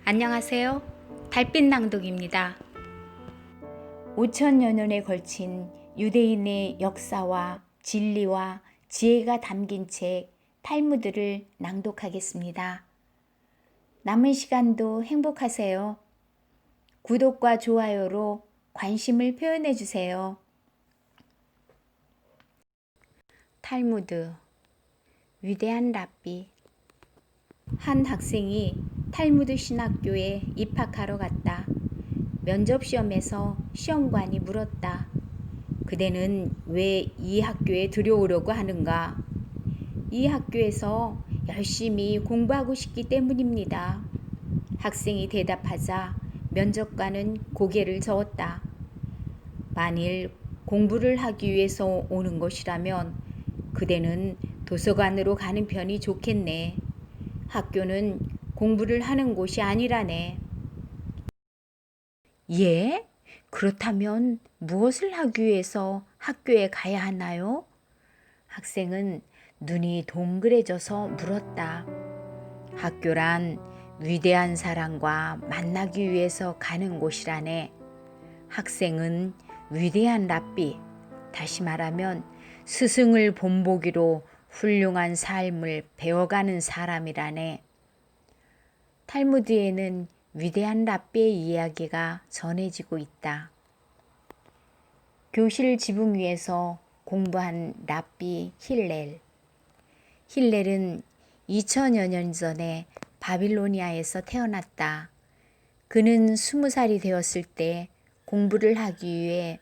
안녕하세요. 달빛 낭독입니다. 5천여 년에 걸친 유대인의 역사와 진리와 지혜가 담긴 책 탈무드를 낭독하겠습니다. 남은 시간도 행복하세요. 구독과 좋아요로 관심을 표현해 주세요. 탈무드, 위대한 랍비. 한 학생이 탈무드 신학교에 입학하러 갔다. 면접시험에서 시험관이 물었다. 그대는 왜 이 학교에 들어오려고 하는가? 이 학교에서 열심히 공부하고 싶기 때문입니다. 학생이 대답하자 면접관은 고개를 저었다. 만일 공부를 하기 위해서 오는 것이라면 그대는 도서관으로 가는 편이 좋겠네. 학교는 공부를 하는 곳이 아니라네. 예? 그렇다면 무엇을 하기 위해서 학교에 가야 하나요? 학생은 눈이 동그래져서 물었다. 학교란 위대한 사람과 만나기 위해서 가는 곳이라네. 학생은 위대한 랍비, 다시 말하면 스승을 본보기로 훌륭한 삶을 배워가는 사람이라네. 탈무드에는 위대한 랍비의 이야기가 전해지고 있다. 교실 지붕 위에서 공부한 랍비 힐렐. 힐렐은 2000여 년 전에 바빌로니아에서 태어났다. 그는 20살이 되었을 때 공부를 하기 위해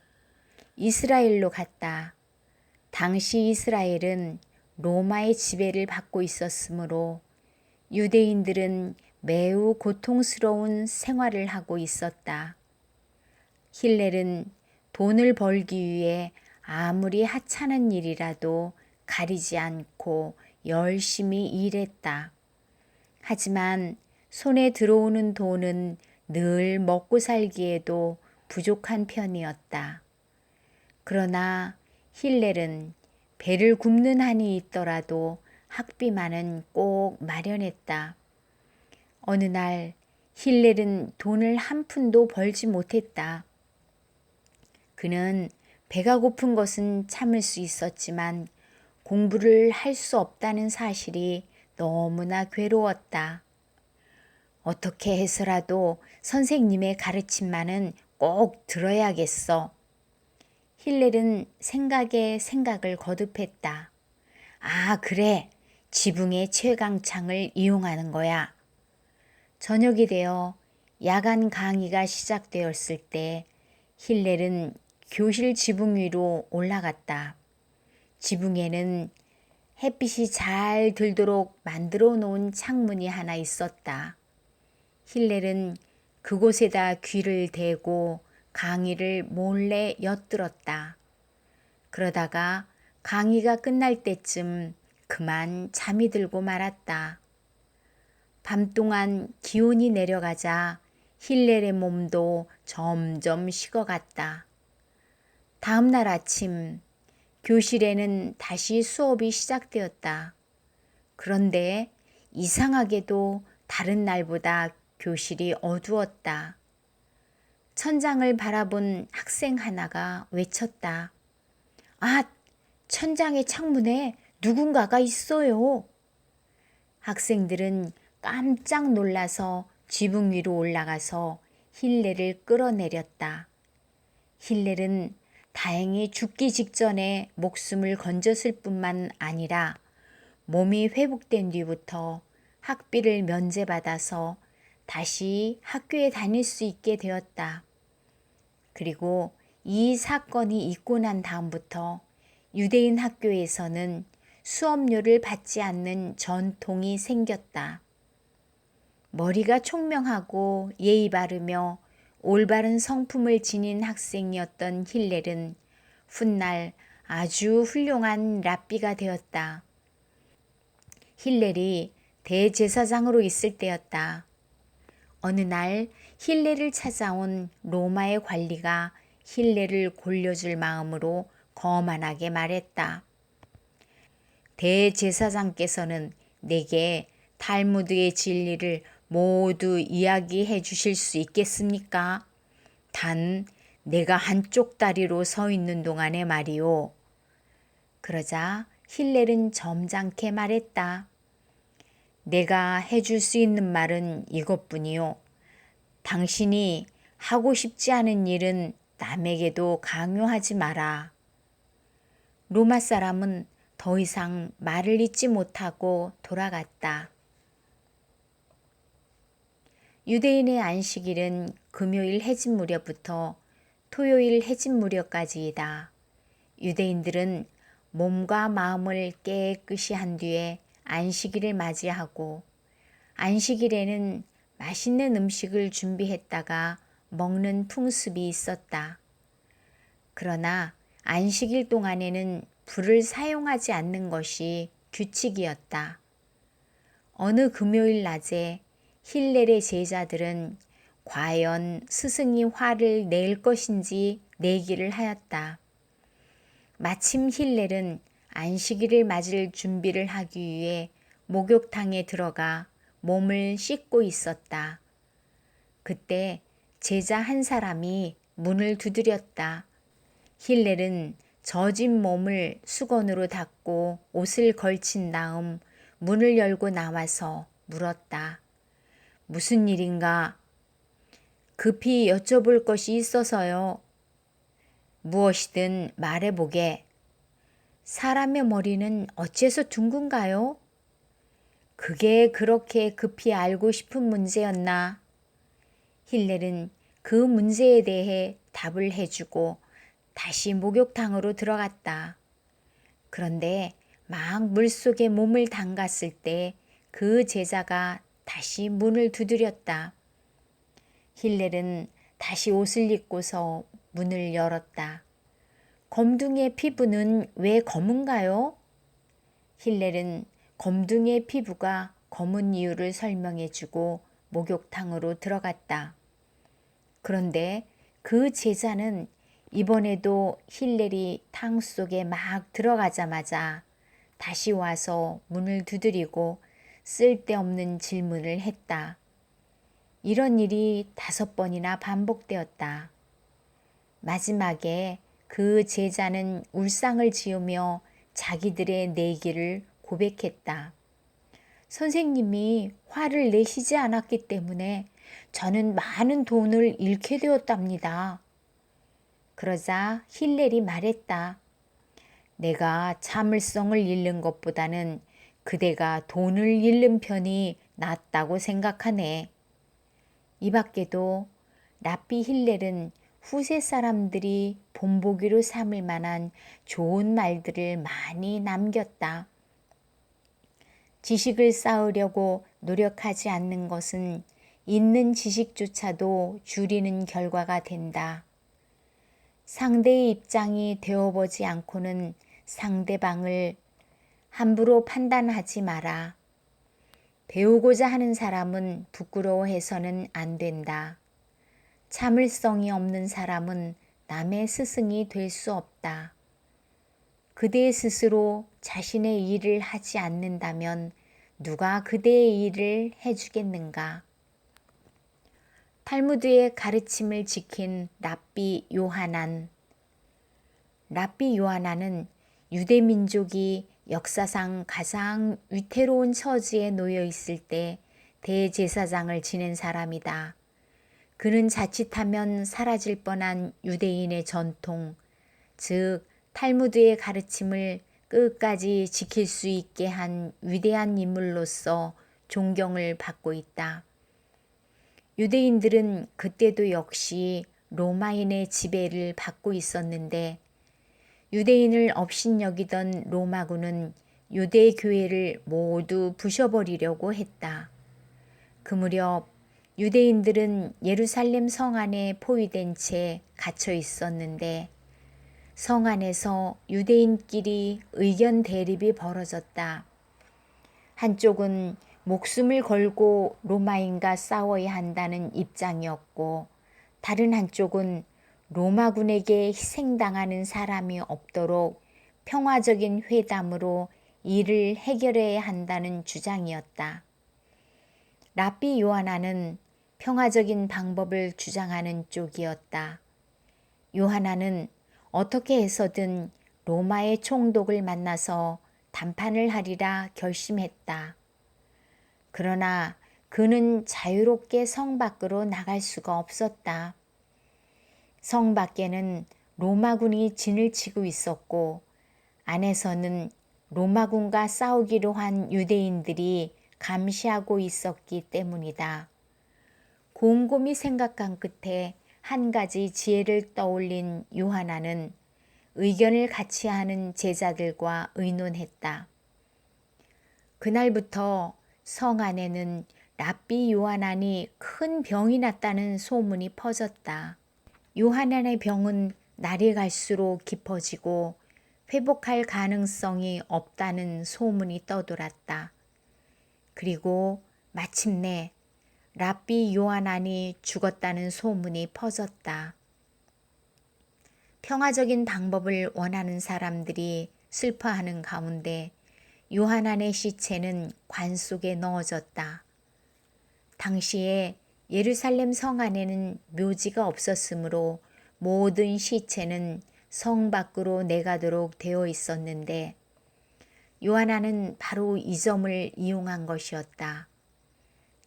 이스라엘로 갔다. 당시 이스라엘은 로마의 지배를 받고 있었으므로 유대인들은 매우 고통스러운 생활을 하고 있었다. 힐렐은 돈을 벌기 위해 아무리 하찮은 일이라도 가리지 않고 열심히 일했다. 하지만 손에 들어오는 돈은 늘 먹고 살기에도 부족한 편이었다. 그러나 힐렐은 배를 굽는 한이 있더라도 학비만은 꼭 마련했다. 어느 날 힐렐은 돈을 한 푼도 벌지 못했다. 그는 배가 고픈 것은 참을 수 있었지만 공부를 할 수 없다는 사실이 너무나 괴로웠다. 어떻게 해서라도 선생님의 가르침만은 꼭 들어야겠어. 힐렐은 생각에 생각을 거듭했다. 아, 그래. 지붕의 채광창을 이용하는 거야. 저녁이 되어 야간 강의가 시작되었을 때 힐렐은 교실 지붕 위로 올라갔다. 지붕에는 햇빛이 잘 들도록 만들어 놓은 창문이 하나 있었다. 힐렐은 그곳에다 귀를 대고 강의를 몰래 엿들었다. 그러다가 강의가 끝날 때쯤 그만 잠이 들고 말았다. 밤 동안 기온이 내려가자 힐렐의 몸도 점점 식어갔다. 다음 날 아침 교실에는 다시 수업이 시작되었다. 그런데 이상하게도 다른 날보다 교실이 어두웠다. 천장을 바라본 학생 하나가 외쳤다. 아, 천장의 창문에 누군가가 있어요. 학생들은 깜짝 놀라서 지붕 위로 올라가서 힐렐을 끌어내렸다. 힐렐은 다행히 죽기 직전에 목숨을 건졌을 뿐만 아니라 몸이 회복된 뒤부터 학비를 면제받아서 다시 학교에 다닐 수 있게 되었다. 그리고 이 사건이 있고 난 다음부터 유대인 학교에서는 수업료를 받지 않는 전통이 생겼다. 머리가 총명하고 예의 바르며 올바른 성품을 지닌 학생이었던 힐렐은 훗날 아주 훌륭한 랍비가 되었다. 힐렐이 대제사장으로 있을 때였다. 어느 날 힐렐을 찾아온 로마의 관리가 힐렐을 골려줄 마음으로 거만하게 말했다. 대제사장께서는 내게 탈무드의 진리를 모두 이야기해 주실 수 있겠습니까? 단 내가 한쪽 다리로 서 있는 동안에 말이오. 그러자 힐렐은 점잖게 말했다. 내가 해줄 수 있는 말은 이것뿐이요. 당신이 하고 싶지 않은 일은 남에게도 강요하지 마라. 로마 사람은 더 이상 말을 잇지 못하고 돌아갔다. 유대인의 안식일은 금요일 해진 무렵부터 토요일 해진 무렵까지이다. 유대인들은 몸과 마음을 깨끗이 한 뒤에 안식일을 맞이하고 안식일에는 맛있는 음식을 준비했다가 먹는 풍습이 있었다. 그러나 안식일 동안에는 불을 사용하지 않는 것이 규칙이었다. 어느 금요일 낮에 힐렐의 제자들은 과연 스승이 화를 낼 것인지 내기를 하였다. 마침 힐렐은 안식일을 맞을 준비를 하기 위해 목욕탕에 들어가 몸을 씻고 있었다. 그때 제자 한 사람이 문을 두드렸다. 힐렐은 젖은 몸을 수건으로 닦고 옷을 걸친 다음 문을 열고 나와서 물었다. 무슨 일인가? 급히 여쭤볼 것이 있어서요. 무엇이든 말해보게. 사람의 머리는 어째서 둥근가요? 그게 그렇게 급히 알고 싶은 문제였나? 힐렐은 그 문제에 대해 답을 해주고 다시 목욕탕으로 들어갔다. 그런데 막 물속에 몸을 담갔을 때 그 제자가 다시 문을 두드렸다. 힐렐은 다시 옷을 입고서 문을 열었다. 검둥이의 피부는 왜 검은가요? 힐렐은 검둥이의 피부가 검은 이유를 설명해주고 목욕탕으로 들어갔다. 그런데 그 제자는 이번에도 힐렐이 탕 속에 막 들어가자마자 다시 와서 문을 두드리고 쓸데없는 질문을 했다. 이런 일이 5번이나 반복되었다. 마지막에 그 제자는 울상을 지으며 자기들의 내기를 고백했다. 선생님이 화를 내시지 않았기 때문에 저는 많은 돈을 잃게 되었답니다. 그러자 힐렐이 말했다. 내가 참을성을 잃는 것보다는 그대가 돈을 잃는 편이 낫다고 생각하네. 이 밖에도 랍비 힐렐은 후세 사람들이 본보기로 삼을 만한 좋은 말들을 많이 남겼다. 지식을 쌓으려고 노력하지 않는 것은 있는 지식조차도 줄이는 결과가 된다. 상대의 입장이 되어보지 않고는 상대방을 함부로 판단하지 마라. 배우고자 하는 사람은 부끄러워해서는 안 된다. 참을성이 없는 사람은 남의 스승이 될 수 없다. 그대 스스로 자신의 일을 하지 않는다면 누가 그대의 일을 해주겠는가? 탈무드의 가르침을 지킨 랍비 요하난. 랍비 요하난은 유대 민족이 역사상 가장 위태로운 처지에 놓여 있을 때 대제사장을 지낸 사람이다. 그는 자칫하면 사라질 뻔한 유대인의 전통, 즉 탈무드의 가르침을 끝까지 지킬 수 있게 한 위대한 인물로서 존경을 받고 있다. 유대인들은 그때도 역시 로마인의 지배를 받고 있었는데 유대인을 업신여기던 로마군은 유대 교회를 모두 부셔버리려고 했다. 그 무렵 유대인들은 예루살렘 성 안에 포위된 채 갇혀 있었는데 성 안에서 유대인끼리 의견 대립이 벌어졌다. 한쪽은 목숨을 걸고 로마인과 싸워야 한다는 입장이었고 다른 한쪽은 로마군에게 희생당하는 사람이 없도록 평화적인 회담으로 이를 해결해야 한다는 주장이었다. 랍비 요하나는 평화적인 방법을 주장하는 쪽이었다. 요하나는 어떻게 해서든 로마의 총독을 만나서 담판을 하리라 결심했다. 그러나 그는 자유롭게 성 밖으로 나갈 수가 없었다. 성 밖에는 로마군이 진을 치고 있었고 안에서는 로마군과 싸우기로 한 유대인들이 감시하고 있었기 때문이다. 곰곰이 생각한 끝에 한 가지 지혜를 떠올린 요하나는 의견을 같이 하는 제자들과 의논했다. 그날부터 성 안에는 랍비 요하난이 큰 병이 났다는 소문이 퍼졌다. 요하난의 병은 날이 갈수록 깊어지고 회복할 가능성이 없다는 소문이 떠돌았다. 그리고 마침내 랍비 요하난이 죽었다는 소문이 퍼졌다. 평화적인 방법을 원하는 사람들이 슬퍼하는 가운데 요하난의 시체는 관 속에 넣어졌다. 당시에 예루살렘 성 안에는 묘지가 없었으므로 모든 시체는 성 밖으로 내가도록 되어 있었는데 요하난은 바로 이 점을 이용한 것이었다.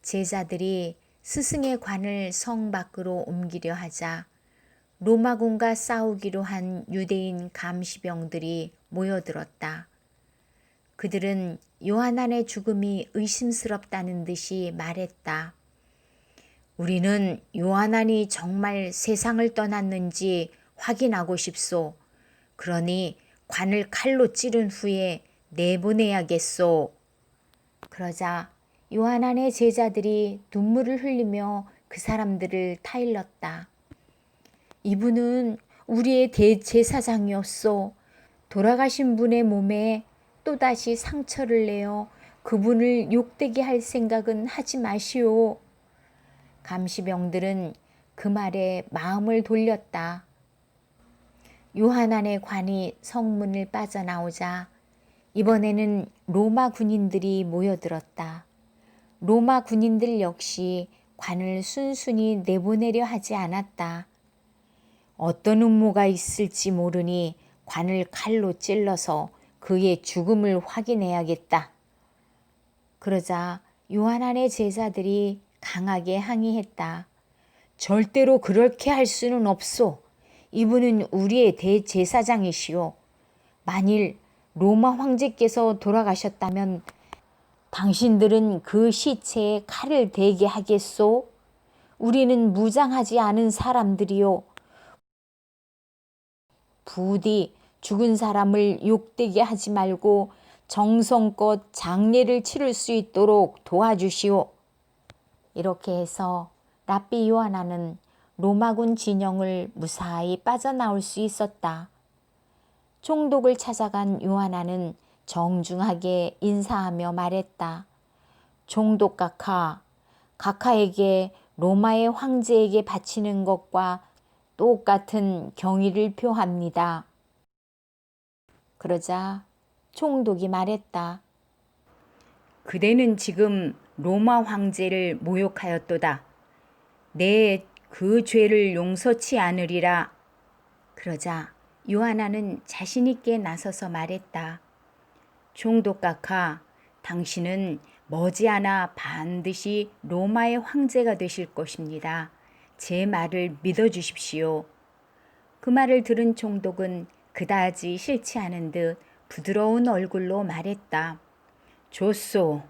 제자들이 스승의 관을 성 밖으로 옮기려 하자 로마군과 싸우기로 한 유대인 감시병들이 모여들었다. 그들은 요하난의 죽음이 의심스럽다는 듯이 말했다. 우리는 요하난이 정말 세상을 떠났는지 확인하고 싶소. 그러니 관을 칼로 찌른 후에 내보내야겠소. 그러자 요하난의 제자들이 눈물을 흘리며 그 사람들을 타일렀다. 이분은 우리의 대제사장이었소. 돌아가신 분의 몸에 또다시 상처를 내어 그분을 욕되게 할 생각은 하지 마시오. 감시병들은 그 말에 마음을 돌렸다. 요하난의 관이 성문을 빠져나오자 이번에는 로마 군인들이 모여들었다. 로마 군인들 역시 관을 순순히 내보내려 하지 않았다. 어떤 음모가 있을지 모르니 관을 칼로 찔러서 그의 죽음을 확인해야겠다. 그러자 요하난의 제자들이 강하게 항의했다. 절대로 그렇게 할 수는 없소. 이분은 우리의 대제사장이시오. 만일 로마 황제께서 돌아가셨다면 당신들은 그 시체에 칼을 대게 하겠소? 우리는 무장하지 않은 사람들이요. 부디 죽은 사람을 욕되게 하지 말고 정성껏 장례를 치를 수 있도록 도와주시오. 이렇게 해서 랍비 요하나는 로마군 진영을 무사히 빠져나올 수 있었다. 총독을 찾아간 요하나는 정중하게 인사하며 말했다. 총독 각하, 각하에게 로마의 황제에게 바치는 것과 똑같은 경의를 표합니다. 그러자 총독이 말했다. 그대는 지금 로마 황제를 모욕하였도다. 내 그 죄를 용서치 않으리라. 그러자 요하나는 자신 있게 나서서 말했다. 총독 각하, 당신은 머지않아 반드시 로마의 황제가 되실 것입니다. 제 말을 믿어주십시오. 그 말을 들은 총독은 그다지 싫지 않은 듯 부드러운 얼굴로 말했다. 좋소.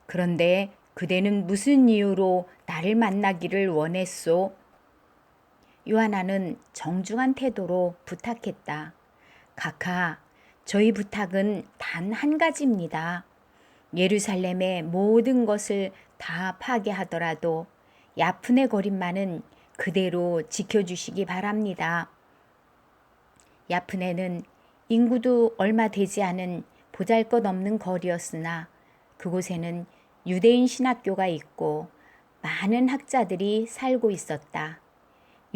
그런데 그대는 무슨 이유로 나를 만나기를 원했소? 요하나는 정중한 태도로 부탁했다. 각하, 저희 부탁은 단 한 가지입니다. 예루살렘의 모든 것을 다 파괴하더라도 야푼의 거린만은 그대로 지켜주시기 바랍니다. 야푼에는 인구도 얼마 되지 않은 보잘것없는 거리였으나 그곳에는 유대인 신학교가 있고 많은 학자들이 살고 있었다.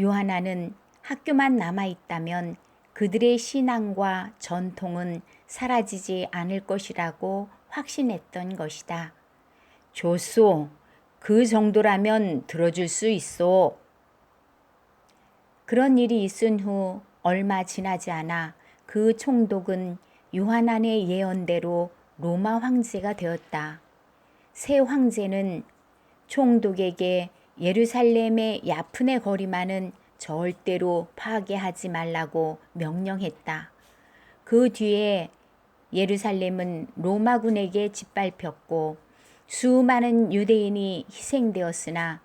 요하나는 학교만 남아있다면 그들의 신앙과 전통은 사라지지 않을 것이라고 확신했던 것이다. 좋소. 그 정도라면 들어줄 수 있어. 그런 일이 있은 후 얼마 지나지 않아 그 총독은 요하난의 예언대로 로마 황제가 되었다. 새 황제는 총독에게 예루살렘의 야푼의 거리만은 절대로 파괴하지 말라고 명령했다. 그 뒤에 예루살렘은 로마군에게 짓밟혔고 수많은 유대인이 희생되었으나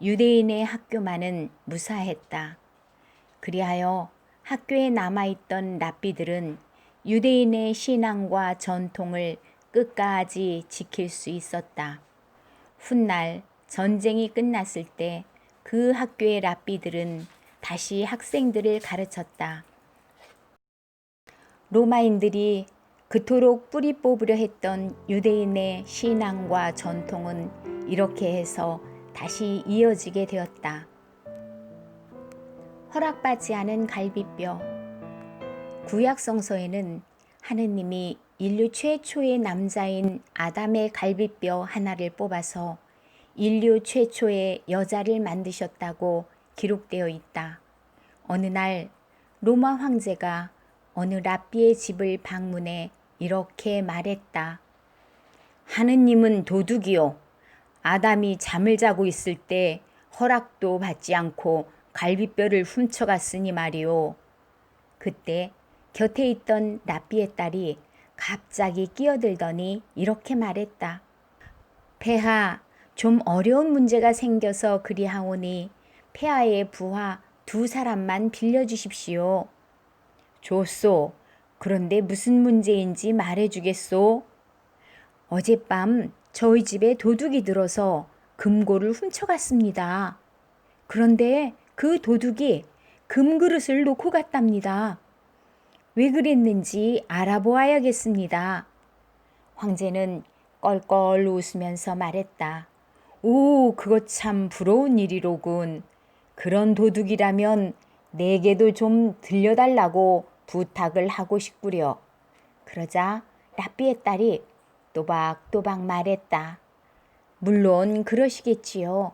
유대인의 학교만은 무사했다. 그리하여 학교에 남아있던 랍비들은 유대인의 신앙과 전통을 끝까지 지킬 수 있었다. 훗날 전쟁이 끝났을 때 그 학교의 랍비들은 다시 학생들을 가르쳤다. 로마인들이 그토록 뿌리 뽑으려 했던 유대인의 신앙과 전통은 이렇게 해서 다시 이어지게 되었다. 허락받지 않은 갈비뼈. 구약 성서에는 하느님이 인류 최초의 남자인 아담의 갈비뼈 하나를 뽑아서 인류 최초의 여자를 만드셨다고 기록되어 있다. 어느 날 로마 황제가 어느 랍비의 집을 방문해 이렇게 말했다. 하느님은 도둑이요. 아담이 잠을 자고 있을 때 허락도 받지 않고 갈비뼈를 훔쳐갔으니 말이오. 그때 곁에 있던 랍비의 딸이 갑자기 끼어들더니 이렇게 말했다. 폐하, 좀 어려운 문제가 생겨서 그리하오니 폐하의 부하 2사람만 빌려주십시오. 좋소. 그런데 무슨 문제인지 말해주겠소? 어젯밤 저희 집에 도둑이 들어서 금고를 훔쳐갔습니다. 그런데 그 도둑이 금그릇을 놓고 갔답니다. 왜 그랬는지 알아보아야겠습니다. 황제는 껄껄 웃으면서 말했다. 오, 그거 참 부러운 일이로군. 그런 도둑이라면 내게도 좀 들려달라고 부탁을 하고 싶구려. 그러자 랍비의 딸이 또박또박 말했다. 물론 그러시겠지요.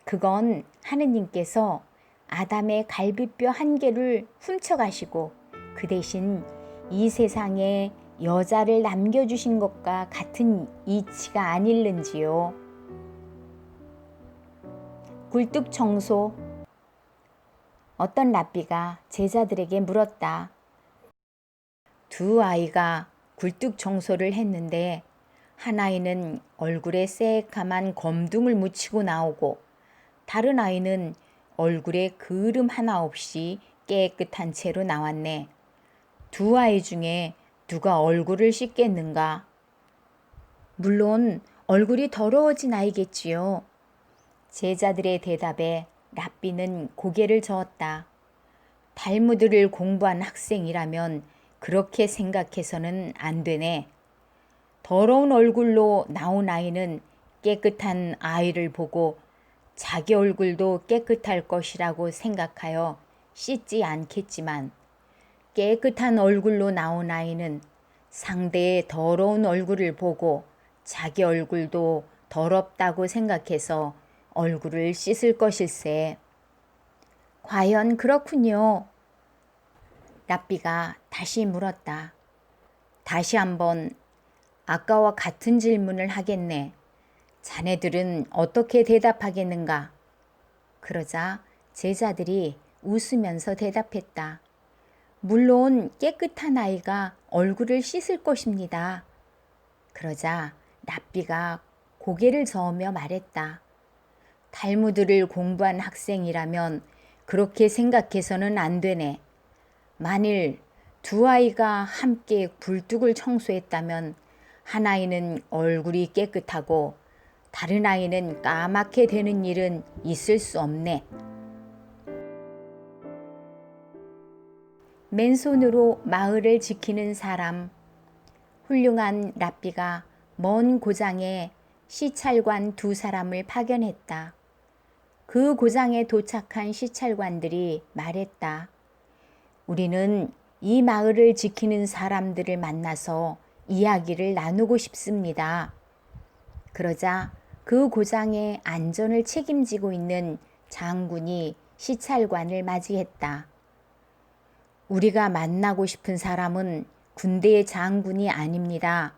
그건 하느님께서 아담의 갈비뼈 1개를 훔쳐가시고 그 대신 이 세상에 여자를 남겨주신 것과 같은 이치가 아닐는지요. 굴뚝 청소. 어떤 랍비가 제자들에게 물었다. 2 아이가 굴뚝 청소를 했는데 한 아이는 얼굴에 새까만 검둥을 묻히고 나오고 다른 아이는 얼굴에 그름 하나 없이 깨끗한 채로 나왔네. 2 아이 중에 누가 얼굴을 씻겠는가? 물론 얼굴이 더러워진 아이겠지요. 제자들의 대답에 랍비는 고개를 저었다. 탈무드를 공부한 학생이라면 그렇게 생각해서는 안 되네. 더러운 얼굴로 나온 아이는 깨끗한 아이를 보고 자기 얼굴도 깨끗할 것이라고 생각하여 씻지 않겠지만 깨끗한 얼굴로 나온 아이는 상대의 더러운 얼굴을 보고 자기 얼굴도 더럽다고 생각해서 얼굴을 씻을 것일세. 과연 그렇군요. 랍비가 다시 물었다. 다시 한번 아까와 같은 질문을 하겠네. 자네들은 어떻게 대답하겠는가? 그러자 제자들이 웃으면서 대답했다. 물론 깨끗한 아이가 얼굴을 씻을 것입니다. 그러자 랍비가 고개를 저으며 말했다. 탈무드를 공부한 학생이라면 그렇게 생각해서는 안 되네. 만일 2 아이가 함께 굴뚝을 청소했다면 한 아이는 얼굴이 깨끗하고 다른 아이는 까맣게 되는 일은 있을 수 없네. 맨손으로 마을을 지키는 사람. 훌륭한 랍비가 먼 고장에 시찰관 2사람을 파견했다. 그 고장에 도착한 시찰관들이 말했다. 우리는 이 마을을 지키는 사람들을 만나서 이야기를 나누고 싶습니다. 그러자 그 고장의 안전을 책임지고 있는 장군이 시찰관을 맞이했다. 우리가 만나고 싶은 사람은 군대의 장군이 아닙니다.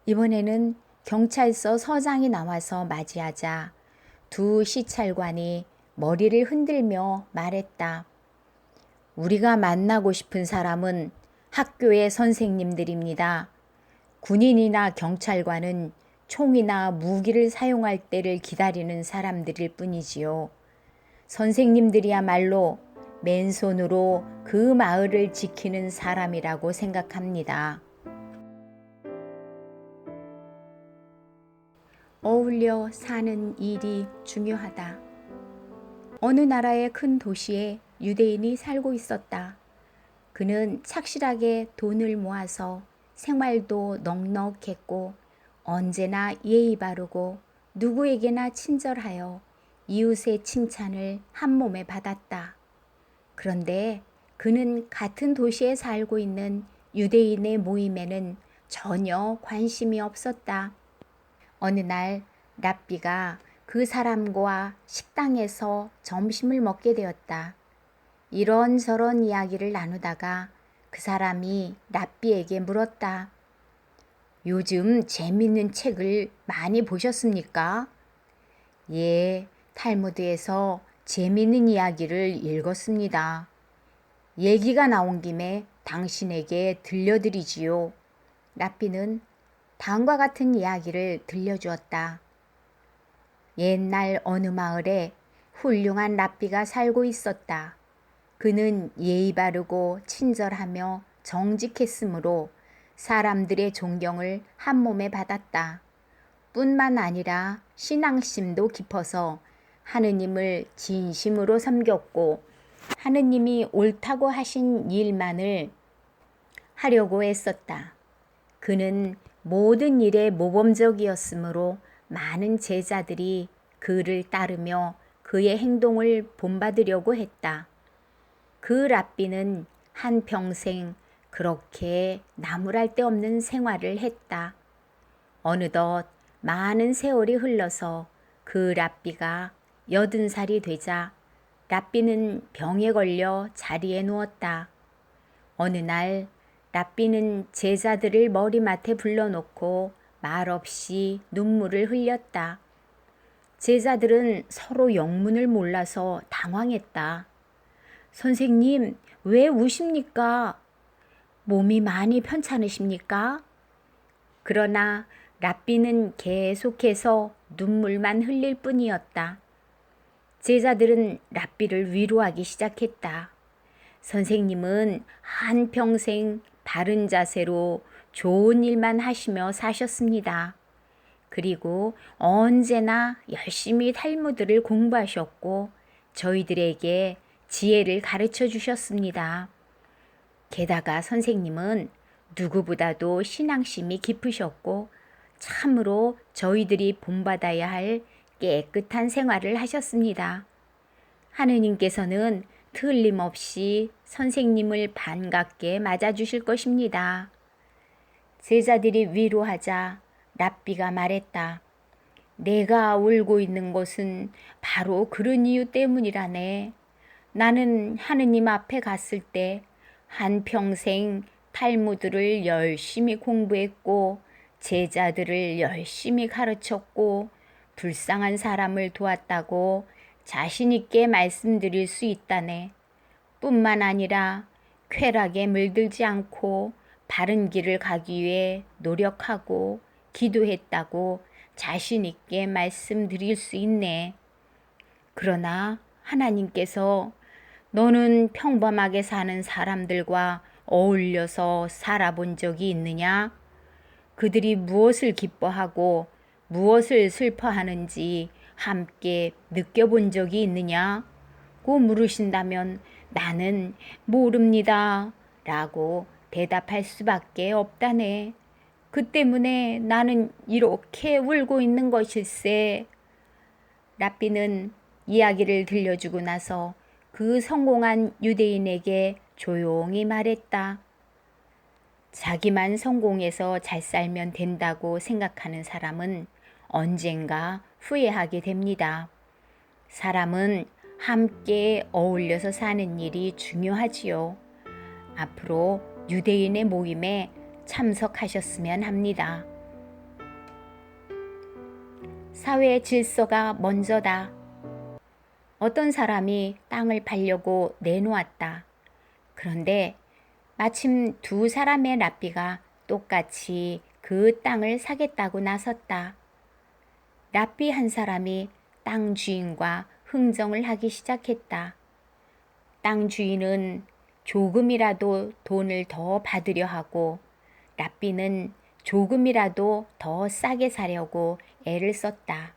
이번에는 경찰서 서장이 나와서 맞이하자 두 시찰관이 머리를 흔들며 말했다. 우리가 만나고 싶은 사람은 학교의 선생님들입니다. 군인이나 경찰관은 총이나 무기를 사용할 때를 기다리는 사람들일 뿐이지요. 선생님들이야말로 맨손으로 그 마을을 지키는 사람이라고 생각합니다. 어울려 사는 일이 중요하다. 어느 나라의 큰 도시에 유대인이 살고 있었다. 그는 착실하게 돈을 모아서 생활도 넉넉했고 언제나 예의 바르고 누구에게나 친절하여 이웃의 칭찬을 한 몸에 받았다. 그런데 그는 같은 도시에 살고 있는 유대인의 모임에는 전혀 관심이 없었다. 어느 날 랍비가 그 사람과 식당에서 점심을 먹게 되었다. 이런저런 이야기를 나누다가 그 사람이 랍비에게 물었다. 요즘 재밌는 책을 많이 보셨습니까? 예, 탈무드에서 재밌는 이야기를 읽었습니다. 얘기가 나온 김에 당신에게 들려드리지요. 랍비는 다음과 같은 이야기를 들려주었다. 옛날 어느 마을에 훌륭한 랍비가 살고 있었다. 그는 예의 바르고 친절하며 정직했으므로 사람들의 존경을 한 몸에 받았다. 뿐만 아니라 신앙심도 깊어서 하느님을 진심으로 섬겼고 하느님이 옳다고 하신 일만을 하려고 애썼다. 그는 모든 일에 모범적이었으므로 많은 제자들이 그를 따르며 그의 행동을 본받으려고 했다. 그 랍비는 한평생 그렇게 나무랄 데 없는 생활을 했다. 어느덧 많은 세월이 흘러서 그 랍비가 80살이 되자 랍비는 병에 걸려 자리에 누웠다. 어느 날 랍비는 제자들을 머리맡에 불러놓고 말없이 눈물을 흘렸다. 제자들은 서로 영문을 몰라서 당황했다. 선생님, 왜 우십니까? 몸이 많이 편찮으십니까? 그러나 랍비는 계속해서 눈물만 흘릴 뿐이었다. 제자들은 랍비를 위로하기 시작했다. 선생님은 한평생 바른 자세로 좋은 일만 하시며 사셨습니다. 그리고 언제나 열심히 탈무드를 공부하셨고 저희들에게 지혜를 가르쳐 주셨습니다. 게다가 선생님은 누구보다도 신앙심이 깊으셨고 참으로 저희들이 본받아야 할 깨끗한 생활을 하셨습니다. 하느님께서는 틀림없이 선생님을 반갑게 맞아주실 것입니다. 제자들이 위로하자 랍비가 말했다. 내가 울고 있는 것은 바로 그런 이유 때문이라네. 나는 하느님 앞에 갔을 때 한평생 탈무드를 열심히 공부했고 제자들을 열심히 가르쳤고 불쌍한 사람을 도왔다고 자신 있게 말씀드릴 수 있다네. 뿐만 아니라 쾌락에 물들지 않고 바른 길을 가기 위해 노력하고 기도했다고 자신 있게 말씀드릴 수 있네. 그러나 하나님께서 너는 평범하게 사는 사람들과 어울려서 살아본 적이 있느냐? 그들이 무엇을 기뻐하고 무엇을 슬퍼하는지 함께 느껴본 적이 있느냐? 고 물으신다면 나는 모릅니다. 라고 대답할 수밖에 없다네. 그 때문에 나는 이렇게 울고 있는 것일세. 랍비는 이야기를 들려주고 나서 그 성공한 유대인에게 조용히 말했다. 자기만 성공해서 잘 살면 된다고 생각하는 사람은 언젠가 후회하게 됩니다. 사람은 함께 어울려서 사는 일이 중요하지요. 앞으로 유대인의 모임에 참석하셨으면 합니다. 사회 질서가 먼저다. 어떤 사람이 땅을 팔려고 내놓았다. 그런데 마침 두 사람의 랍비가 똑같이 그 땅을 사겠다고 나섰다. 랍비 한 사람이 땅 주인과 흥정을 하기 시작했다. 땅 주인은 조금이라도 돈을 더 받으려 하고 랍비는 조금이라도 더 싸게 사려고 애를 썼다.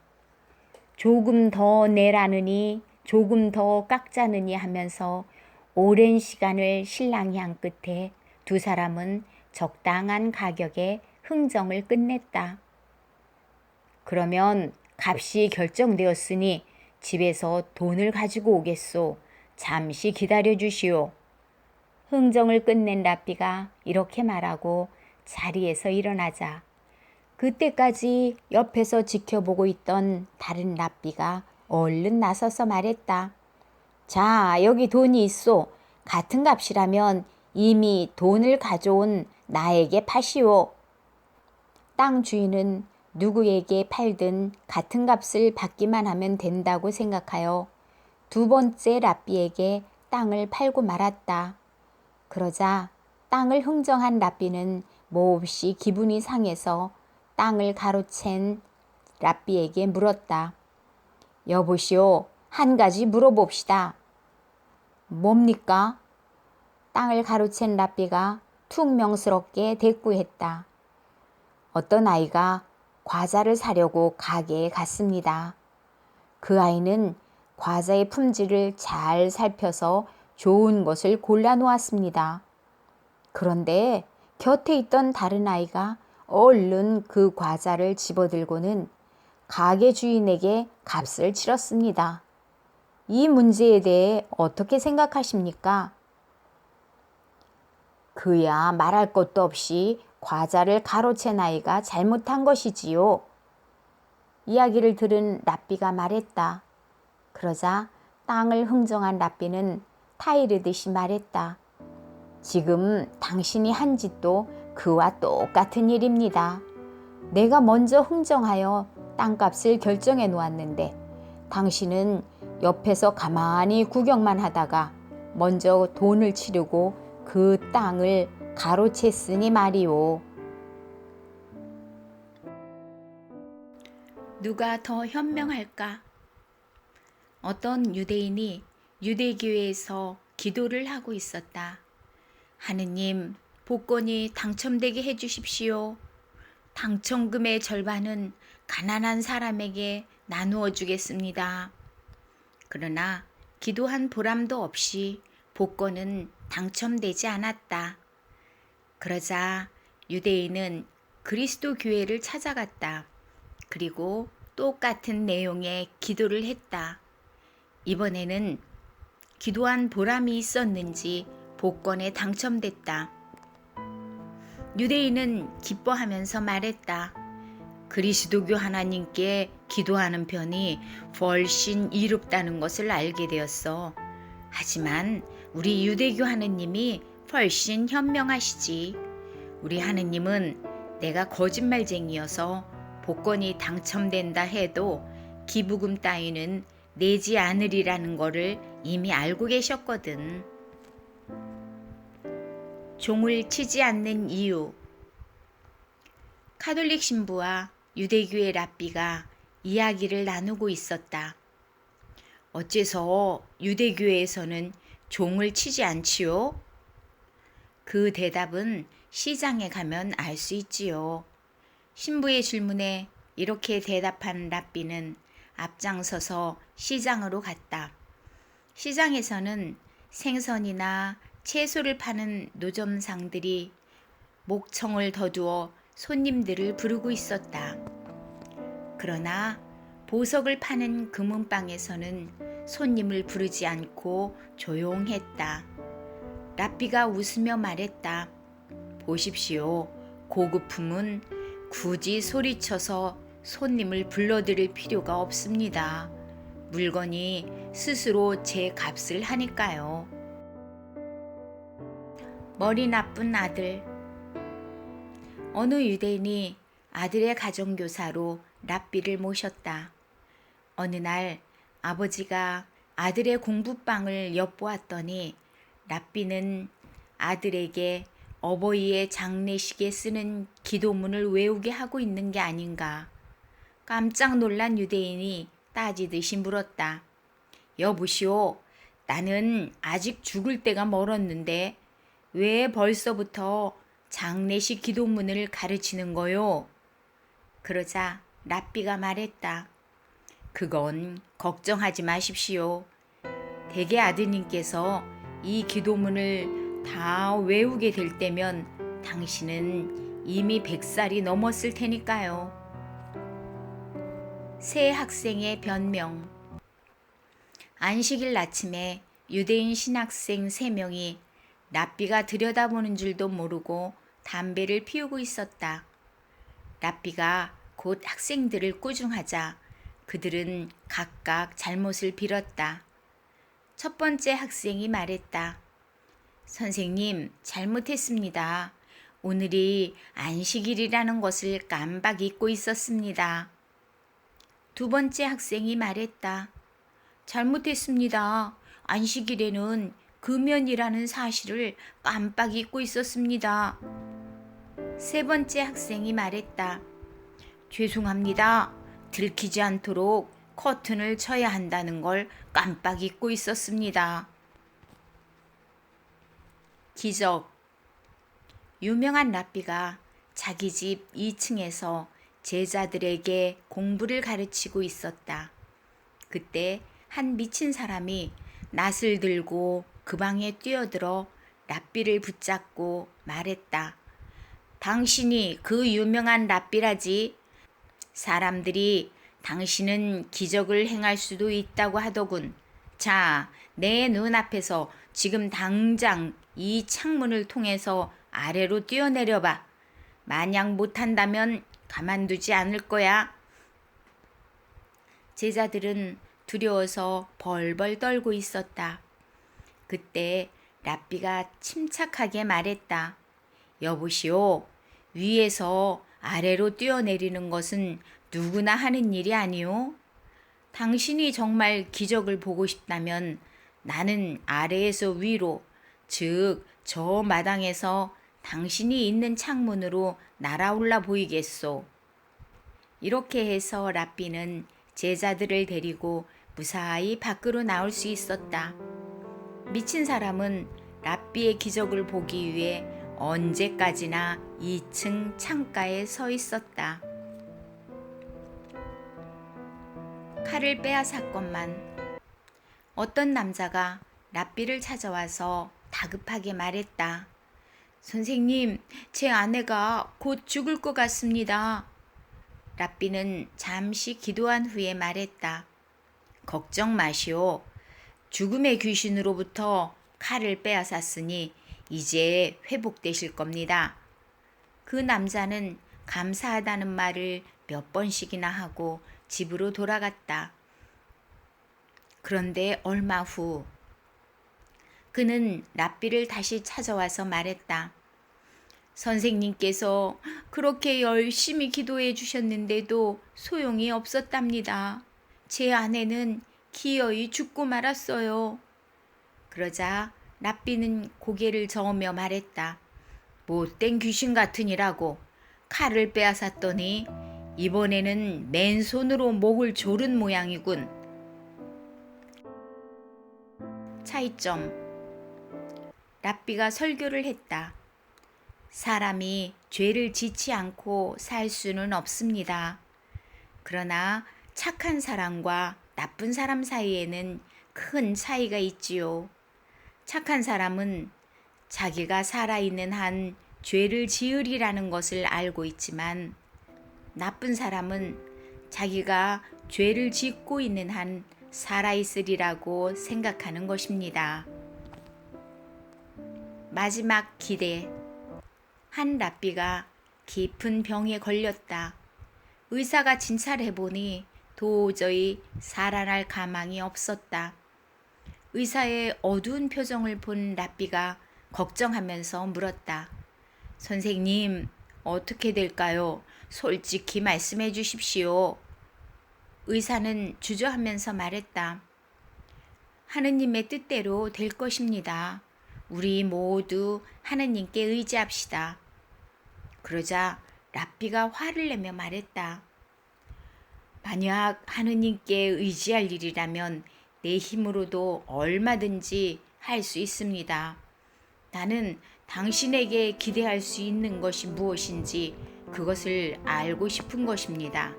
조금 더 내라느니 조금 더 깎자느니 하면서 오랜 시간을 실랑이한 끝에 두 사람은 적당한 가격에 흥정을 끝냈다. 그러면 값이 결정되었으니 집에서 돈을 가지고 오겠소. 잠시 기다려 주시오. 흥정을 끝낸 랍비가 이렇게 말하고 자리에서 일어나자 그때까지 옆에서 지켜보고 있던 다른 랍비가 얼른 나서서 말했다. 자, 여기 돈이 있소. 같은 값이라면 이미 돈을 가져온 나에게 파시오. 땅 주인은 누구에게 팔든 같은 값을 받기만 하면 된다고 생각하여 두 번째 랍비에게 땅을 팔고 말았다. 그러자 땅을 흥정한 랍비는 몹시 기분이 상해서 땅을 가로챈 랍비에게 물었다. 여보시오, 한 가지 물어봅시다. 뭡니까? 땅을 가로챈 랍비가 퉁명스럽게 대꾸했다. 어떤 아이가 과자를 사려고 가게에 갔습니다. 그 아이는 과자의 품질을 잘 살펴서 좋은 것을 골라 놓았습니다. 그런데 곁에 있던 다른 아이가 얼른 그 과자를 집어들고는 가게 주인에게 값을 치렀습니다. 이 문제에 대해 어떻게 생각하십니까? 그야 말할 것도 없이 과자를 가로챈 아이가 잘못한 것이지요. 이야기를 들은 랍비가 말했다. 그러자 땅을 흥정한 랍비는 타이르듯이 말했다. 지금 당신이 한 짓도 그와 똑같은 일입니다. 내가 먼저 흥정하여 땅값을 결정해 놓았는데 당신은 옆에서 가만히 구경만 하다가 먼저 돈을 치르고 그 땅을 가로챘으니 말이오. 누가 더 현명할까? 어떤 유대인이 유대교회에서 기도를 하고 있었다. 하느님, 복권이 당첨되게 해주십시오. 당첨금의 절반은 가난한 사람에게 나누어 주겠습니다. 그러나 기도한 보람도 없이 복권은 당첨되지 않았다. 그러자 유대인은 그리스도 교회를 찾아갔다. 그리고 똑같은 내용의 기도를 했다. 이번에는 기도한 보람이 있었는지 복권에 당첨됐다. 유대인은 기뻐하면서 말했다. 그리스도교 하나님께 기도하는 편이 훨씬 이롭다는 것을 알게 되었어. 하지만 우리 유대교 하느님이 훨씬 현명하시지. 우리 하느님은 내가 거짓말쟁이여서 복권이 당첨된다 해도 기부금 따위는 내지 않으리라는 거를 이미 알고 계셨거든. 종을 치지 않는 이유. 카톨릭 신부와 유대교의 랍비가 이야기를 나누고 있었다. 어째서 유대교회에서는 종을 치지 않지요? 그 대답은 시장에 가면 알 수 있지요. 신부의 질문에 이렇게 대답한 랍비는 앞장서서 시장으로 갔다. 시장에서는 생선이나 채소를 파는 노점상들이 목청을 더두어 손님들을 부르고 있었다. 그러나 보석을 파는 금은방에서는 손님을 부르지 않고 조용했다. 랍비가 웃으며 말했다. 보십시오. 고급품은 굳이 소리쳐서 손님을 불러들일 필요가 없습니다. 물건이 스스로 제 값을 하니까요. 머리 나쁜 아들. 어느 유대인이 아들의 가정교사로 랍비를 모셨다. 어느 날 아버지가 아들의 공부방을 엿보았더니 랍비는 아들에게 어버이의 장례식에 쓰는 기도문을 외우게 하고 있는 게 아닌가. 깜짝 놀란 유대인이 따지듯이 물었다. 여보시오, 나는 아직 죽을 때가 멀었는데 왜 벌써부터 장례식 기도문을 가르치는 거요? 그러자 랍비가 말했다. 그건 걱정하지 마십시오. 대개 아드님께서 이 기도문을 다 외우게 될 때면 당신은 이미 100살이 넘었을 테니까요. 새 학생의 변명. 안식일 아침에 유대인 신학생 3명이 랍비가 들여다보는 줄도 모르고 담배를 피우고 있었다. 랍비가 곧 학생들을 꾸중하자 그들은 각각 잘못을 빌었다. 첫 번째 학생이 말했다. 선생님, 잘못했습니다. 오늘이 안식일이라는 것을 깜빡 잊고 있었습니다. 두 번째 학생이 말했다. 잘못했습니다. 안식일에는 금연이라는 사실을 깜빡 잊고 있었습니다. 세 번째 학생이 말했다. 죄송합니다. 들키지 않도록 커튼을 쳐야 한다는 걸 깜빡 잊고 있었습니다. 기적. 유명한 랍비가 자기 집 2층에서 제자들에게 공부를 가르치고 있었다. 그때 한 미친 사람이 낫을 들고 그 방에 뛰어들어 랍비를 붙잡고 말했다. 당신이 그 유명한 랍비라지. 사람들이 당신은 기적을 행할 수도 있다고 하더군. 자, 내 눈앞에서 지금 당장 이 창문을 통해서 아래로 뛰어내려봐. 만약 못한다면 가만두지 않을 거야. 제자들은 두려워서 벌벌 떨고 있었다. 그때 랍비가 침착하게 말했다. 여보시오, 위에서 아래로 뛰어내리는 것은 누구나 하는 일이 아니오. 당신이 정말 기적을 보고 싶다면 나는 아래에서 위로, 즉 저 마당에서 당신이 있는 창문으로 날아올라 보이겠소. 이렇게 해서 랍비는 제자들을 데리고 무사히 밖으로 나올 수 있었다. 미친 사람은 랍비의 기적을 보기 위해 언제까지나 2층 창가에 서 있었다. 칼을 빼앗았건만. 어떤 남자가 랍비를 찾아와서 다급하게 말했다. 선생님, 제 아내가 곧 죽을 것 같습니다. 랍비는 잠시 기도한 후에 말했다. 걱정 마시오. 죽음의 귀신으로부터 칼을 빼앗았으니 이제 회복되실 겁니다. 그 남자는 감사하다는 말을 몇 번씩이나 하고 집으로 돌아갔다. 그런데 얼마 후 그는 랍비를 다시 찾아와서 말했다. 선생님께서 그렇게 열심히 기도해 주셨는데도 소용이 없었답니다. 제 아내는 기어이 죽고 말았어요. 그러자 랍비는 고개를 저으며 말했다. 못된 귀신 같으니라고. 칼을 빼앗았더니 이번에는 맨손으로 목을 조른 모양이군. 차이점. 랍비가 설교를 했다. 사람이 죄를 짓지 않고 살 수는 없습니다. 그러나 착한 사람과 나쁜 사람 사이에는 큰 차이가 있지요. 착한 사람은 자기가 살아있는 한 죄를 지으리라는 것을 알고 있지만 나쁜 사람은 자기가 죄를 짓고 있는 한 살아있으리라고 생각하는 것입니다. 마지막 기대. 한 랍비가 깊은 병에 걸렸다. 의사가 진찰해보니 도저히 살아날 가망이 없었다. 의사의 어두운 표정을 본 랍비가 걱정하면서 물었다. 선생님, 어떻게 될까요? 솔직히 말씀해 주십시오. 의사는 주저하면서 말했다. 하느님의 뜻대로 될 것입니다. 우리 모두 하느님께 의지합시다. 그러자 랍비가 화를 내며 말했다. 만약 하느님께 의지할 일이라면 내 힘으로도 얼마든지 할 수 있습니다. 나는 당신에게 기대할 수 있는 것이 무엇인지 그것을 알고 싶은 것입니다.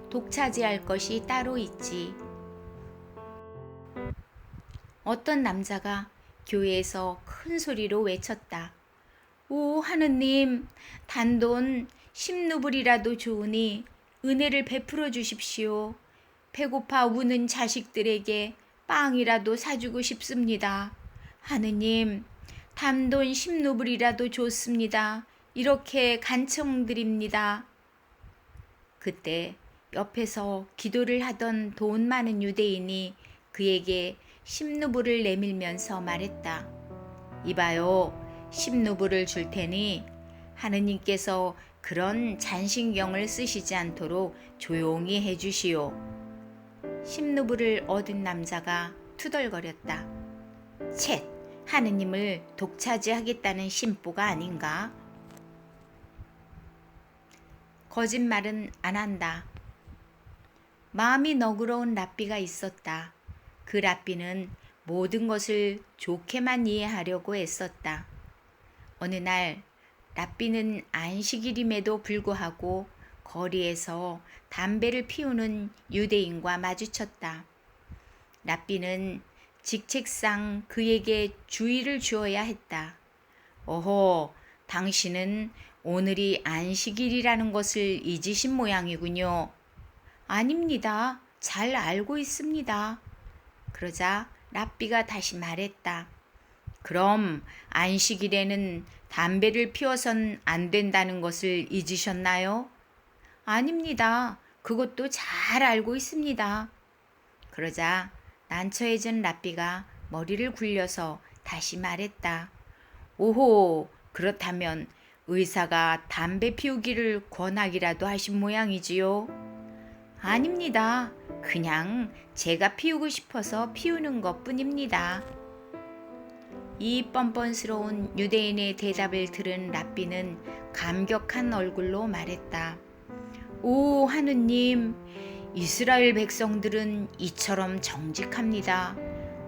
독차지할 것이 따로 있지. 어떤 남자가 교회에서 큰 소리로 외쳤다. 오 하느님, 단돈 10루블이라도 좋으니 은혜를 베풀어 주십시오. 배고파 우는 자식들에게 빵이라도 사주고 싶습니다. 하느님, 단돈 10루블이라도 좋습니다. 이렇게 간청드립니다. 그때 옆에서 기도를 하던 돈 많은 유대인이 그에게 10루블을 내밀면서 말했다. 이봐요, 10루블을 줄 테니 하느님께서 그런 잔신경을 쓰시지 않도록 조용히 해주시오. 10루블을 얻은 남자가 투덜거렸다. 쳇, 하느님을 독차지하겠다는 심보가 아닌가? 거짓말은 안 한다. 마음이 너그러운 랍비가 있었다. 그 랍비는 모든 것을 좋게만 이해하려고 애썼다. 어느 날 랍비는 안식일임에도 불구하고 거리에서 담배를 피우는 유대인과 마주쳤다. 랍비는 직책상 그에게 주의를 주어야 했다. 오호, 당신은 오늘이 안식일이라는 것을 잊으신 모양이군요. 아닙니다. 잘 알고 있습니다. 그러자 랍비가 다시 말했다. 그럼 안식일에는 담배를 피워선 안 된다는 것을 잊으셨나요? 아닙니다. 그것도 잘 알고 있습니다. 그러자 난처해진 랍비가 머리를 굴려서 다시 말했다. 오호, 그렇다면 의사가 담배 피우기를 권하기라도 하신 모양이지요? 아닙니다. 그냥 제가 피우고 싶어서 피우는 것뿐입니다. 이 뻔뻔스러운 유대인의 대답을 들은 랍비는 감격한 얼굴로 말했다. 오 하느님, 이스라엘 백성들은 이처럼 정직합니다.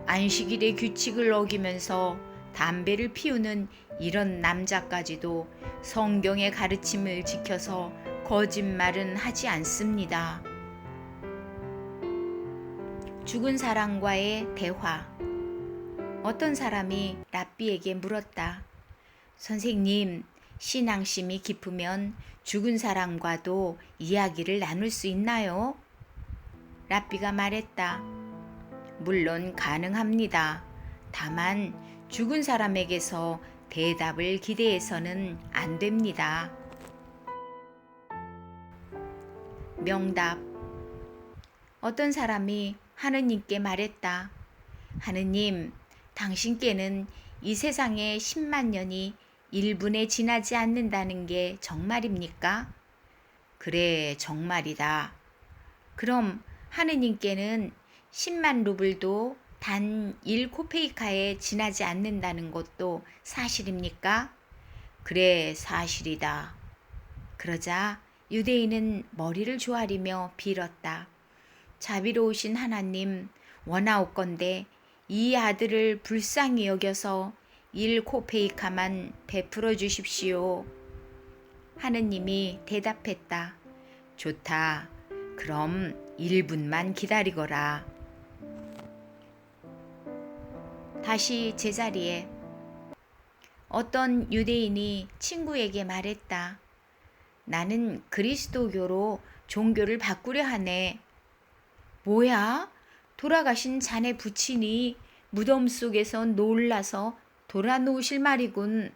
안식일의 규칙을 어기면서 담배를 피우는 이런 남자까지도 성경의 가르침을 지켜서 거짓말은 하지 않습니다. 죽은 사람과의 대화. 어떤 사람이 랍비에게 물었다. 선생님, 신앙심이 깊으면 죽은 사람과도 이야기를 나눌 수 있나요? 랍비가 말했다. 물론 가능합니다. 다만 죽은 사람에게서 대답을 기대해서는 안 됩니다. 명답. 어떤 사람이 하느님께 말했다. 하느님, 당신께는 이 세상에 10만 년이 1분에 지나지 않는다는 게 정말입니까? 그래, 정말이다. 그럼 하느님께는 10만 루블도 단 1코페이카에 지나지 않는다는 것도 사실입니까? 그래, 사실이다. 그러자 유대인은 머리를 조아리며 빌었다. 자비로우신 하나님, 원하옵건대 이 아들을 불쌍히 여겨서 1코페이카만 베풀어 주십시오. 하느님이 대답했다. 좋다. 그럼 1분만 기다리거라. 다시 제자리에 어떤 유대인이 친구에게 말했다. 나는 그리스도교로 종교를 바꾸려 하네. 뭐야? 돌아가신 자네 부친이 무덤 속에서 놀라서 돌아놓으실 말이군.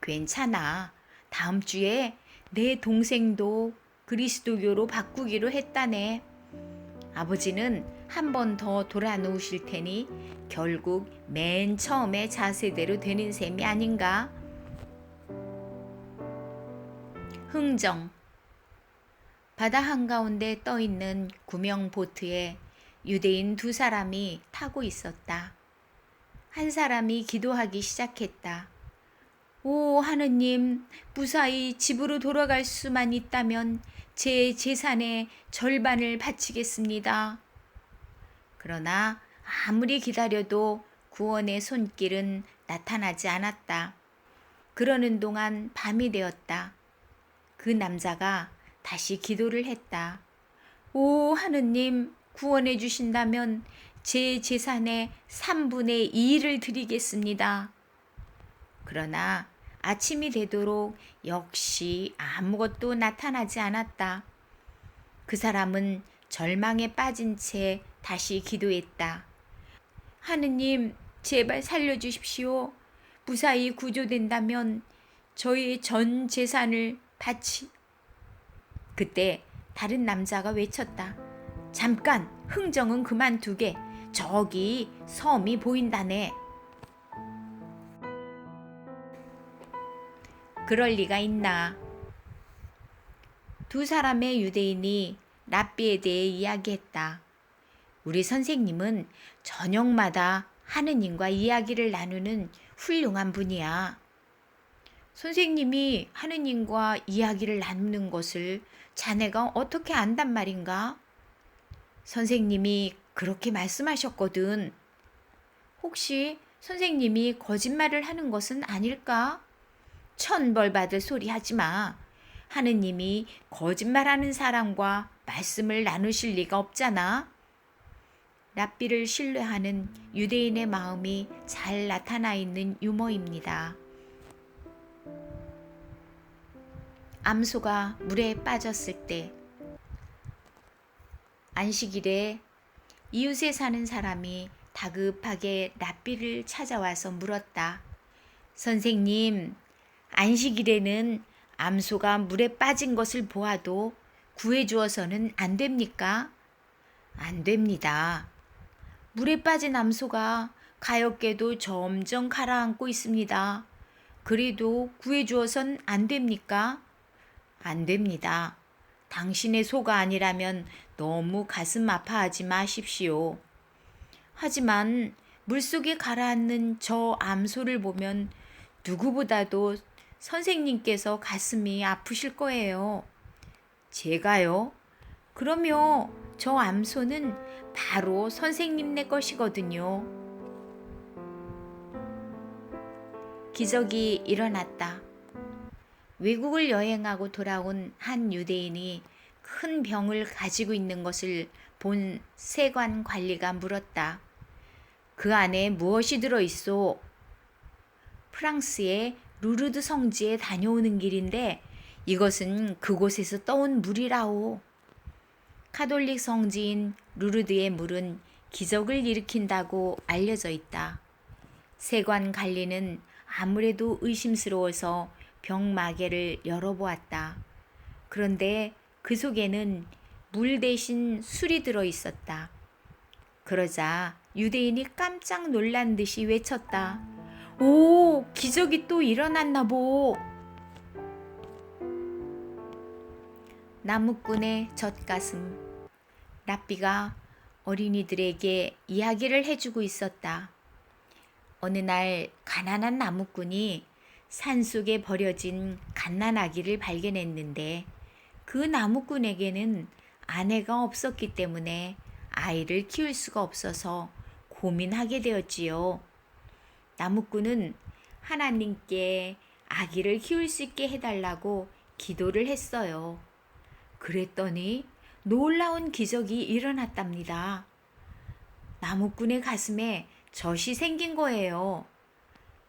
괜찮아. 다음 주에 내 동생도 그리스도교로 바꾸기로 했다네. 아버지는 한 번 더 돌아 놓으실 테니 결국 맨 처음에 자세대로 되는 셈이 아닌가? 흥정. 바다 한가운데 떠있는 구명 보트에 유대인 두 사람이 타고 있었다. 한 사람이 기도하기 시작했다. 오 하느님, 무사히 집으로 돌아갈 수만 있다면 제 재산의 절반을 바치겠습니다. 그러나 아무리 기다려도 구원의 손길은 나타나지 않았다. 그러는 동안 밤이 되었다. 그 남자가 다시 기도를 했다. 오 하느님, 구원해 주신다면 제 재산의 3분의 2를 드리겠습니다. 그러나 아침이 되도록 역시 아무것도 나타나지 않았다. 그 사람은 절망에 빠진 채 다시 기도했다. 하느님, 제발 살려주십시오. 무사히 구조된다면 저의 전 재산을 바치. 그때 다른 남자가 외쳤다. 잠깐, 흥정은 그만두게. 저기 섬이 보인다네. 그럴 리가 있나. 두 사람의 유대인이 랍비에 대해 이야기했다. 우리 선생님은 저녁마다 하느님과 이야기를 나누는 훌륭한 분이야. 선생님이 하느님과 이야기를 나누는 것을 자네가 어떻게 안단 말인가? 선생님이 그렇게 말씀하셨거든. 혹시 선생님이 거짓말을 하는 것은 아닐까? 천벌받을 소리 하지 마. 하느님이 거짓말하는 사람과 말씀을 나누실 리가 없잖아. 랍비를 신뢰하는 유대인의 마음이 잘 나타나 있는 유머입니다. 암소가 물에 빠졌을 때 안식일에 이웃에 사는 사람이 다급하게 랍비를 찾아와서 물었다. 선생님, 안식일에는 암소가 물에 빠진 것을 보아도 구해주어서는 안 됩니까? 안 됩니다. 물에 빠진 암소가 가엾게도 점점 가라앉고 있습니다. 그래도 구해주어선 안 됩니까? 안 됩니다. 당신의 소가 아니라면 너무 가슴 아파하지 마십시오. 하지만 물속에 가라앉는 저 암소를 보면 누구보다도 선생님께서 가슴이 아프실 거예요. 제가요? 그러면 저 암소는 바로 선생님네 것이거든요. 기적이 일어났다. 외국을 여행하고 돌아온 한 유대인이 큰 병을 가지고 있는 것을 본 세관 관리가 물었다. 그 안에 무엇이 들어있소? 프랑스의 루르드 성지에 다녀오는 길인데 이것은 그곳에서 떠온 물이라오. 카톨릭 성지인 루르드의 물은 기적을 일으킨다고 알려져 있다. 세관 관리는 아무래도 의심스러워서 병마개를 열어보았다. 그런데 그 속에는 물 대신 술이 들어 있었다. 그러자 유대인이 깜짝 놀란 듯이 외쳤다. 오, 기적이 또 일어났나 보. 나무꾼의 젖가슴. 랍비가 어린이들에게 이야기를 해주고 있었다. 어느 날 가난한 나무꾼이 산속에 버려진 갓난아기를 발견했는데 그 나무꾼에게는 아내가 없었기 때문에 아이를 키울 수가 없어서 고민하게 되었지요. 나무꾼은 하나님께 아기를 키울 수 있게 해달라고 기도를 했어요. 그랬더니 놀라운 기적이 일어났답니다. 나무꾼의 가슴에 젖이 생긴 거예요.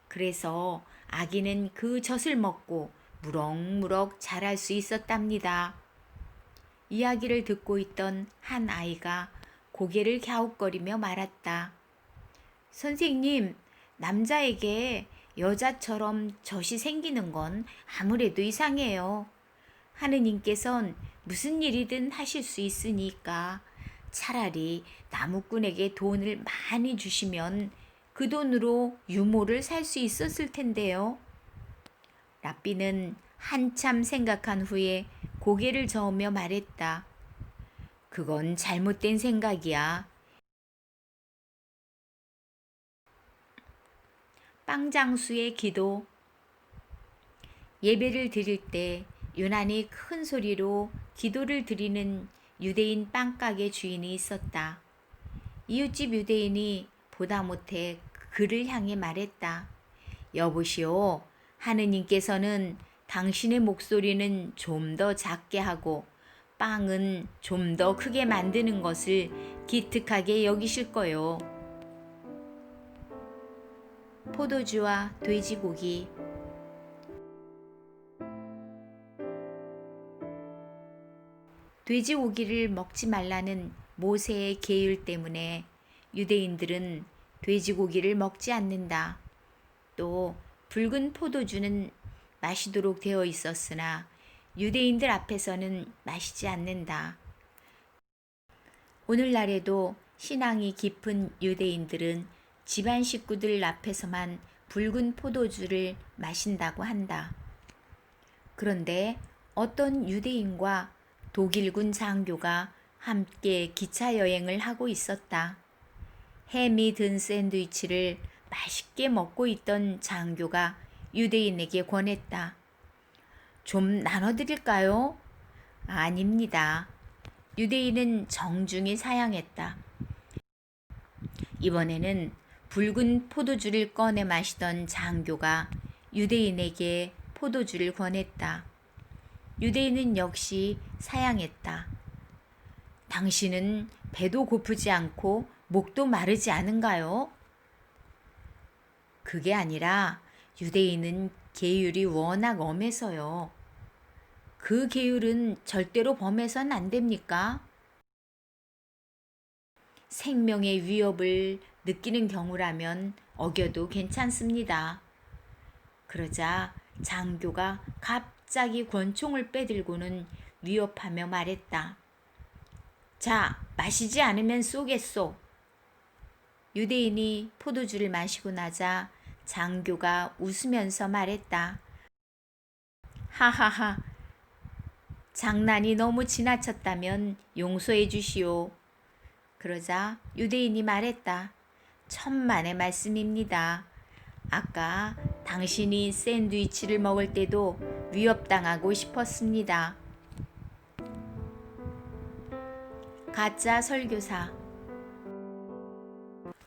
그래서 아기는 그 젖을 먹고 무럭무럭 자랄 수 있었답니다. 이야기를 듣고 있던 한 아이가 고개를 갸웃거리며 말았다. 선생님, 남자에게 여자처럼 젖이 생기는 건 아무래도 이상해요. 하느님께선 무슨 일이든 하실 수 있으니까 차라리 나무꾼에게 돈을 많이 주시면 그 돈으로 유모를 살 수 있었을 텐데요. 랍비는 한참 생각한 후에 고개를 저으며 말했다. 그건 잘못된 생각이야. 빵장수의 기도. 예배를 드릴 때 유난히 큰 소리로 기도를 드리는 유대인 빵가게 주인이 있었다. 이웃집 유대인이 보다 못해 그를 향해 말했다. 여보시오, 하느님께서는 당신의 목소리는 좀 더 작게 하고 빵은 좀 더 크게 만드는 것을 기특하게 여기실 거요. 포도주와 돼지고기. 돼지고기를 먹지 말라는 모세의 계율 때문에 유대인들은 돼지고기를 먹지 않는다. 또 붉은 포도주는 마시도록 되어 있었으나 유대인들 앞에서는 마시지 않는다. 오늘날에도 신앙이 깊은 유대인들은 집안 식구들 앞에서만 붉은 포도주를 마신다고 한다. 그런데 어떤 유대인과 독일군 장교가 함께 기차 여행을 하고 있었다. 햄이 든 샌드위치를 맛있게 먹고 있던 장교가 유대인에게 권했다. 좀 나눠드릴까요? 아닙니다. 유대인은 정중히 사양했다. 이번에는 붉은 포도주를 꺼내 마시던 장교가 유대인에게 포도주를 권했다. 유대인은 역시 사양했다. 당신은 배도 고프지 않고 목도 마르지 않은가요? 그게 아니라 유대인은 계율이 워낙 엄해서요. 그 계율은 절대로 범해선 안 됩니까? 생명의 위협을 느끼는 경우라면 어겨도 괜찮습니다. 그러자 장교가 갑자기 권총을 빼들고는 위협하며 말했다. 자, 마시지 않으면 쏘겠소. 유대인이 포도주를 마시고 나자 장교가 웃으면서 말했다. 하하하, 장난이 너무 지나쳤다면 용서해 주시오. 그러자 유대인이 말했다. 천만의 말씀입니다. 아까 당신이 샌드위치를 먹을 때도 위협당하고 싶었습니다. 가짜 설교사.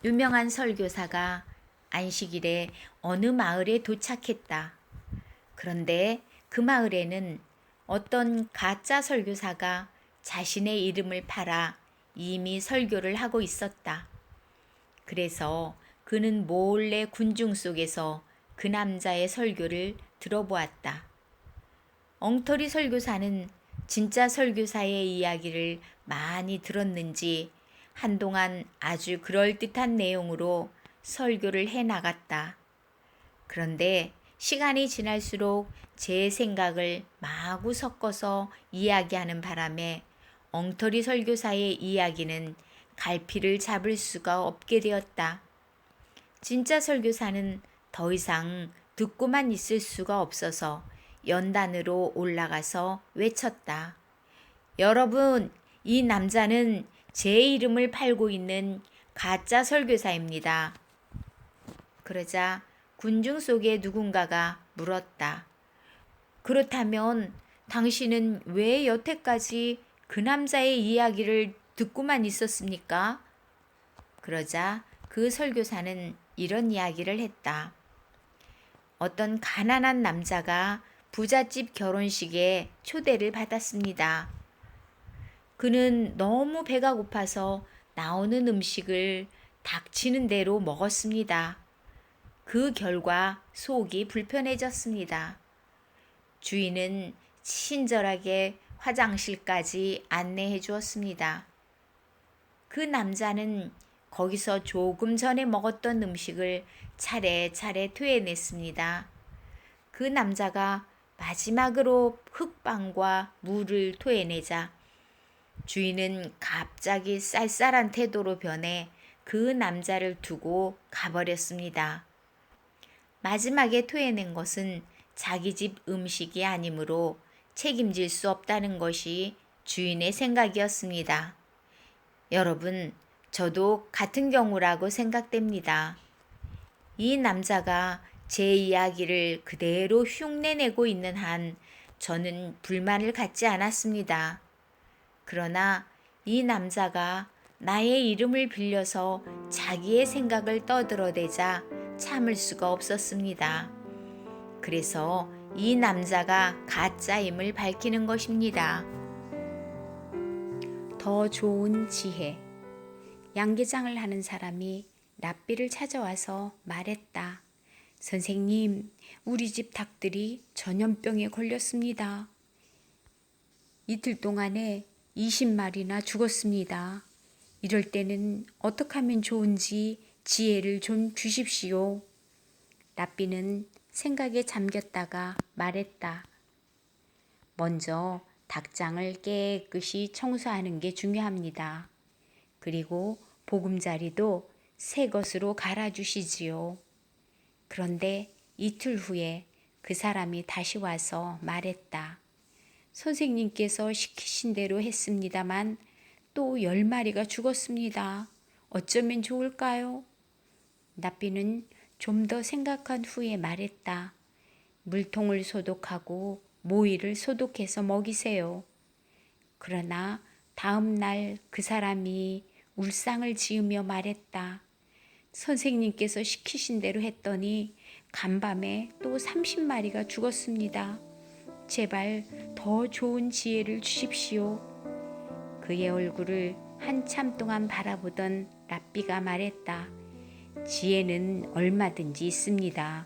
유명한 설교사가 안식일에 어느 마을에 도착했다. 그런데 그 마을에는 어떤 가짜 설교사가 자신의 이름을 팔아 이미 설교를 하고 있었다. 그래서 그는 몰래 군중 속에서 그 남자의 설교를 들어보았다. 엉터리 설교사는 진짜 설교사의 이야기를 많이 들었는지 한동안 아주 그럴듯한 내용으로 설교를 해 나갔다. 그런데 시간이 지날수록 제 생각을 마구 섞어서 이야기하는 바람에 엉터리 설교사의 이야기는 갈피를 잡을 수가 없게 되었다. 진짜 설교사는 더 이상 듣고만 있을 수가 없어서 연단으로 올라가서 외쳤다. 여러분, 이 남자는 제 이름을 팔고 있는 가짜 설교사입니다. 그러자 군중 속에 누군가가 물었다. 그렇다면 당신은 왜 여태까지 그 남자의 이야기를 듣고만 있었습니까? 그러자 그 설교사는 이런 이야기를 했다. 어떤 가난한 남자가 부잣집 결혼식에 초대를 받았습니다. 그는 너무 배가 고파서 나오는 음식을 닥치는 대로 먹었습니다. 그 결과 속이 불편해졌습니다. 주인은 친절하게 화장실까지 안내해 주었습니다. 그 남자는 거기서 조금 전에 먹었던 음식을 차례차례 토해냈습니다. 그 남자가 마지막으로 흙빵과 물을 토해내자 주인은 갑자기 쌀쌀한 태도로 변해 그 남자를 두고 가버렸습니다. 마지막에 토해낸 것은 자기 집 음식이 아니므로 책임질 수 없다는 것이 주인의 생각이었습니다. 여러분, 저도 같은 경우라고 생각됩니다. 이 남자가 제 이야기를 그대로 흉내내고 있는 한 저는 불만을 갖지 않았습니다. 그러나 이 남자가 나의 이름을 빌려서 자기의 생각을 떠들어대자 참을 수가 없었습니다. 그래서 이 남자가 가짜임을 밝히는 것입니다. 더 좋은 지혜. 양계장을 하는 사람이 랍비를 찾아와서 말했다. 선생님, 우리 집 닭들이 전염병에 걸렸습니다. 이틀 동안에 20마리나 죽었습니다. 이럴 때는 어떻게 하면 좋은지 지혜를 좀 주십시오. 랍비는 생각에 잠겼다가 말했다. 먼저 닭장을 깨끗이 청소하는 게 중요합니다. 그리고 보금자리도 새 것으로 갈아주시지요. 그런데 이틀 후에 그 사람이 다시 와서 말했다. 선생님께서 시키신 대로 했습니다만 또 10마리가 죽었습니다. 어쩌면 좋을까요? 랍비는 좀 더 생각한 후에 말했다. 물통을 소독하고 모이를 소독해서 먹이세요. 그러나 다음 날 그 사람이 울상을 지으며 말했다. 선생님께서 시키신 대로 했더니 간밤에 또 30마리가 죽었습니다. 제발 더 좋은 지혜를 주십시오. 그의 얼굴을 한참 동안 바라보던 랍비가 말했다. 지혜는 얼마든지 있습니다.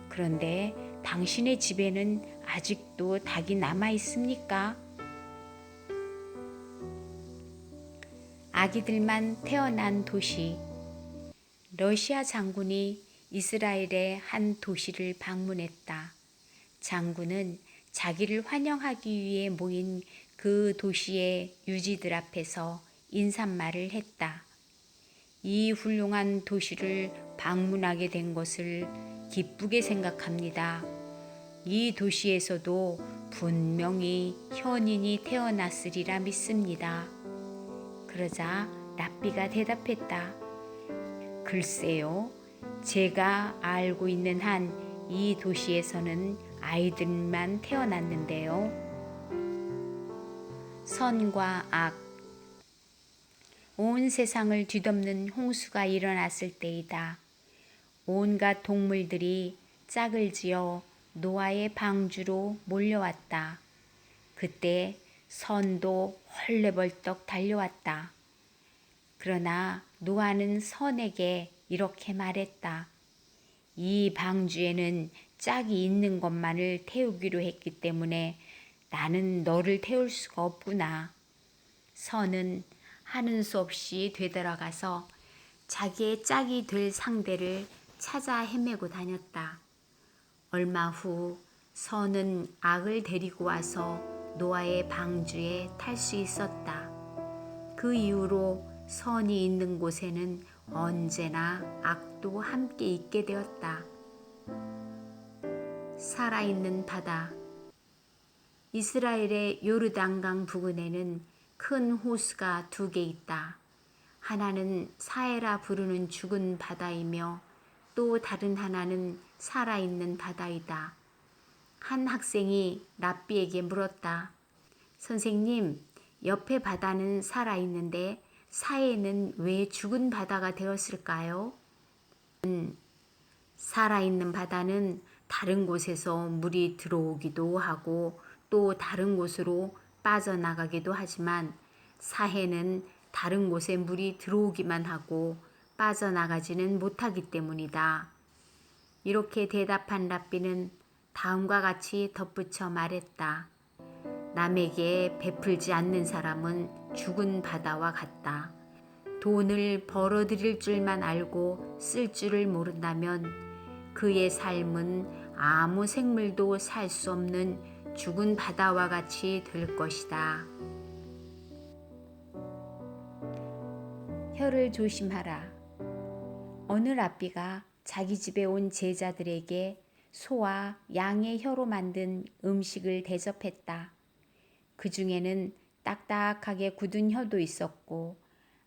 그런데 당신의 집에는 아직도 닭이 남아 있습니까? 아기들만 태어난 도시. 러시아 장군이 이스라엘의 한 도시를 방문했다. 장군은 자기를 환영하기 위해 모인 그 도시의 유지들 앞에서 인사말을 했다. 이 훌륭한 도시를 방문하게 된 것을 기쁘게 생각합니다. 이 도시에서도 분명히 현인이 태어났으리라 믿습니다. 그러자 랍비가 대답했다. 글쎄요, 제가 알고 있는 한 이 도시에서는 아이들만 태어났는데요. 선과 악. 온 세상을 뒤덮는 홍수가 일어났을 때이다. 온갖 동물들이 짝을 지어 노아의 방주로 몰려왔다. 그때 선도 헐레벌떡 달려왔다. 그러나 노아는 선에게 이렇게 말했다. 이 방주에는 짝이 있는 것만을 태우기로 했기 때문에 나는 너를 태울 수가 없구나. 선은 하는 수 없이 되돌아가서 자기의 짝이 될 상대를 찾아 헤매고 다녔다. 얼마 후 선은 악을 데리고 와서 노아의 방주에 탈 수 있었다. 그 이후로 선이 있는 곳에는 언제나 악도 함께 있게 되었다. 살아있는 바다. 이스라엘의 요르단강 부근에는 큰 호수가 2개 있다. 하나는 사해라 부르는 죽은 바다이며 또 다른 하나는 살아있는 바다이다. 한 학생이 랍비에게 물었다. 선생님, 옆에 바다는 살아있는데 사해는 왜 죽은 바다가 되었을까요? 살아있는 바다는 다른 곳에서 물이 들어오기도 하고 또 다른 곳으로 빠져나가기도 하지만 사해는 다른 곳에 물이 들어오기만 하고 빠져나가지는 못하기 때문이다. 이렇게 대답한 랍비는 다음과 같이 덧붙여 말했다. 남에게 베풀지 않는 사람은 죽은 바다와 같다. 돈을 벌어들일 줄만 알고 쓸 줄을 모른다면 그의 삶은 아무 생물도 살 수 없는 죽은 바다와 같이 될 것이다. 혀를 조심하라. 어느 랍비가 자기 집에 온 제자들에게 소와 양의 혀로 만든 음식을 대접했다. 그 중에는 딱딱하게 굳은 혀도 있었고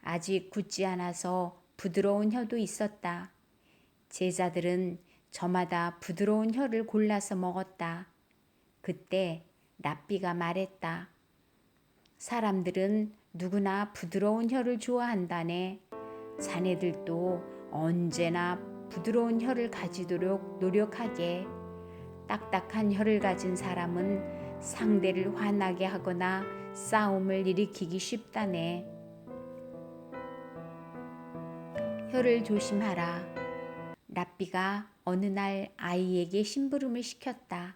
아직 굳지 않아서 부드러운 혀도 있었다. 제자들은 저마다 부드러운 혀를 골라서 먹었다. 그때 랍비가 말했다. 사람들은 누구나 부드러운 혀를 좋아한다네. 자네들도 언제나 부드러운 혀를 가지도록 노력하게. 딱딱한 혀를 가진 사람은 상대를 화나게 하거나 싸움을 일으키기 쉽다네. 혀를 조심하라. 랍비가 어느 날 아이에게 심부름을 시켰다.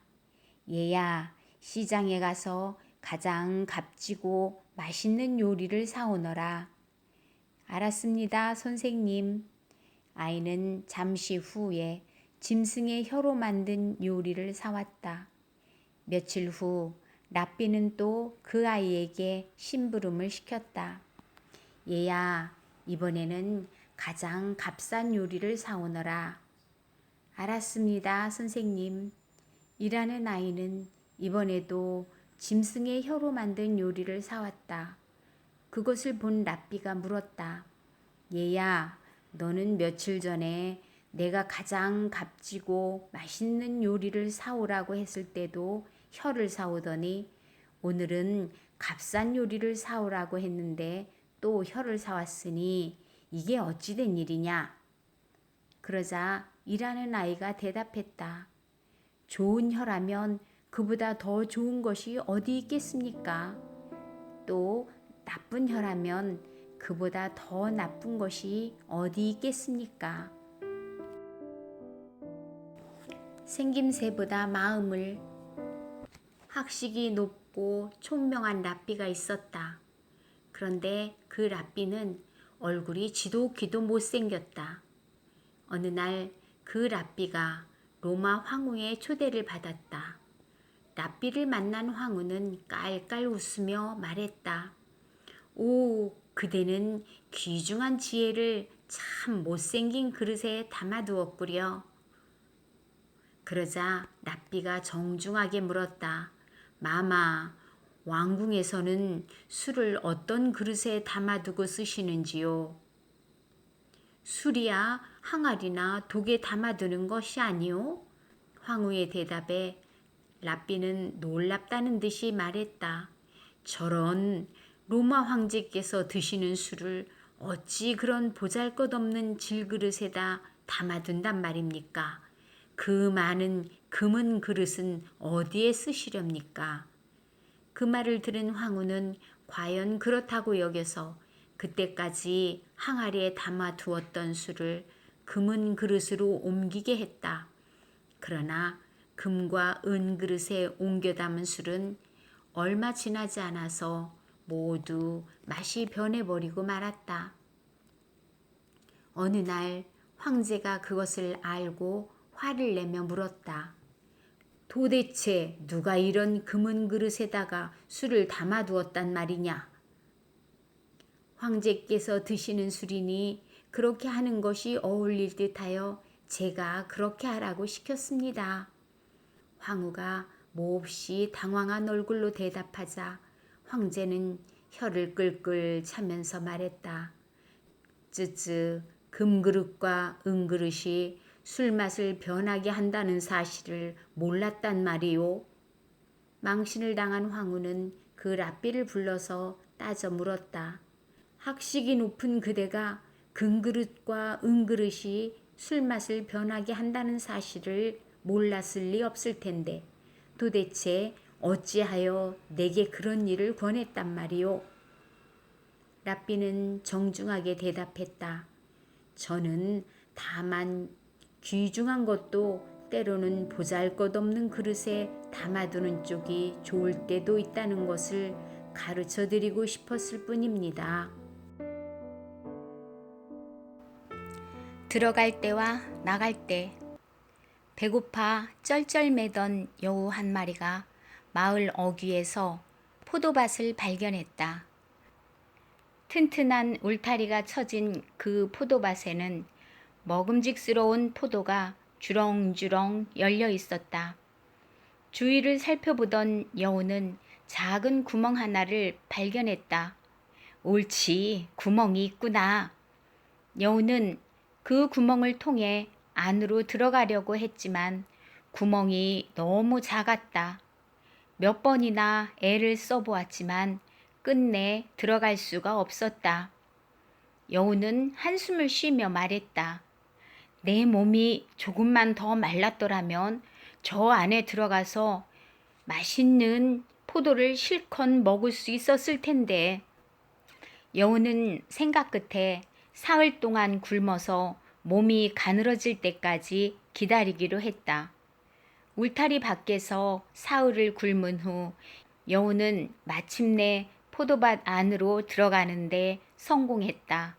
얘야, 시장에 가서 가장 값지고 맛있는 요리를 사오너라. 알았습니다, 선생님. 아이는 잠시 후에 짐승의 혀로 만든 요리를 사왔다. 며칠 후 랍비는 또 그 아이에게 심부름을 시켰다. 얘야, 이번에는 가장 값싼 요리를 사오너라. 알았습니다, 선생님. 일하는 아이는 이번에도 짐승의 혀로 만든 요리를 사왔다. 그것을 본 랍비가 물었다. 얘야, 너는 며칠 전에 내가 가장 값지고 맛있는 요리를 사오라고 했을 때도 혀를 사오더니 오늘은 값싼 요리를 사오라고 했는데 또 혀를 사왔으니 이게 어찌 된 일이냐? 그러자 일하는 아이가 대답했다. 좋은 혀라면 그보다 더 좋은 것이 어디 있겠습니까? 또 나쁜 혀라면 그보다 더 나쁜 것이 어디 있겠습니까? 생김새보다 마음을. 학식이 높고 총명한 랍비가 있었다. 그런데 그 랍비는 얼굴이 지독히도 못생겼다. 어느 날 그 랍비가 로마 황후의 초대를 받았다. 랍비를 만난 황후는 깔깔 웃으며 말했다. 오, 그대는 귀중한 지혜를 참 못생긴 그릇에 담아두었구려. 그러자 랍비가 정중하게 물었다. 마마, 왕궁에서는 술을 어떤 그릇에 담아두고 쓰시는지요? 술이야 항아리나 독에 담아두는 것이 아니오? 황후의 대답에 랍비는 놀랍다는 듯이 말했다. 저런, 로마 황제께서 드시는 술을 어찌 그런 보잘것없는 질그릇에다 담아둔단 말입니까? 그 많은 금은 그릇은 어디에 쓰시렵니까? 그 말을 들은 황후는 과연 그렇다고 여겨서 그때까지 항아리에 담아두었던 술을 금은 그릇으로 옮기게 했다. 그러나 금과 은 그릇에 옮겨 담은 술은 얼마 지나지 않아서 모두 맛이 변해버리고 말았다. 어느 날 황제가 그것을 알고 화를 내며 물었다. 도대체 누가 이런 금은 그릇에다가 술을 담아두었단 말이냐? 황제께서 드시는 술이니 그렇게 하는 것이 어울릴 듯하여 제가 그렇게 하라고 시켰습니다. 황후가 몹시 당황한 얼굴로 대답하자 황제는 혀를 끌끌 차면서 말했다. 쯔쯔, 금그릇과 은그릇이 술맛을 변하게 한다는 사실을 몰랐단 말이오. 망신을 당한 황후는 그 랍비를 불러서 따져 물었다. 학식이 높은 그대가 금그릇과 은그릇이 술맛을 변하게 한다는 사실을 몰랐을 리 없을 텐데 도대체 어찌하여 내게 그런 일을 권했단 말이오? 랍비는 정중하게 대답했다. 저는 다만 귀중한 것도 때로는 보잘것없는 그릇에 담아두는 쪽이 좋을 때도 있다는 것을 가르쳐 드리고 싶었을 뿐입니다. 들어갈 때와 나갈 때 배고파 쩔쩔매던 여우 한 마리가 마을 어귀에서 포도밭을 발견했다. 튼튼한 울타리가 쳐진 그 포도밭에는 먹음직스러운 포도가 주렁주렁 열려 있었다. 주위를 살펴보던 여우는 작은 구멍 하나를 발견했다. 옳지, 구멍이 있구나. 여우는 그 구멍을 통해 안으로 들어가려고 했지만 구멍이 너무 작았다. 몇 번이나 애를 써보았지만 끝내 들어갈 수가 없었다. 여우는 한숨을 쉬며 말했다. 내 몸이 조금만 더 말랐더라면 저 안에 들어가서 맛있는 포도를 실컷 먹을 수 있었을 텐데. 여우는 생각 끝에 사흘 동안 굶어서 몸이 가늘어질 때까지 기다리기로 했다. 울타리 밖에서 사흘을 굶은 후 여우는 마침내 포도밭 안으로 들어가는데 성공했다.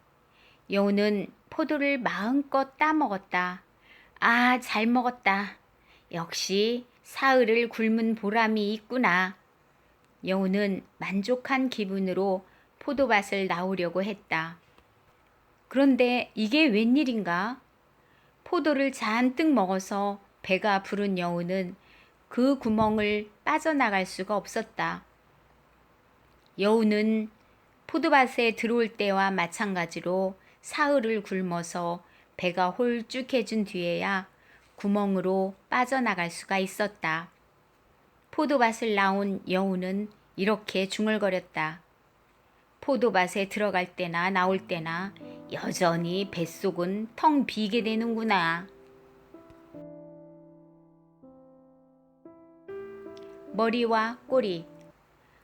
여우는 포도를 마음껏 따먹었다. 아, 잘 먹었다. 역시 사흘을 굶은 보람이 있구나. 여우는 만족한 기분으로 포도밭을 나오려고 했다. 그런데 이게 웬일인가? 포도를 잔뜩 먹어서 배가 부른 여우는 그 구멍을 빠져나갈 수가 없었다. 여우는 포도밭에 들어올 때와 마찬가지로 사흘을 굶어서 배가 홀쭉해진 뒤에야 구멍으로 빠져나갈 수가 있었다. 포도밭을 나온 여우는 이렇게 중얼거렸다. 포도밭에 들어갈 때나 나올 때나 여전히 뱃속은 텅 비게 되는구나. 머리와 꼬리.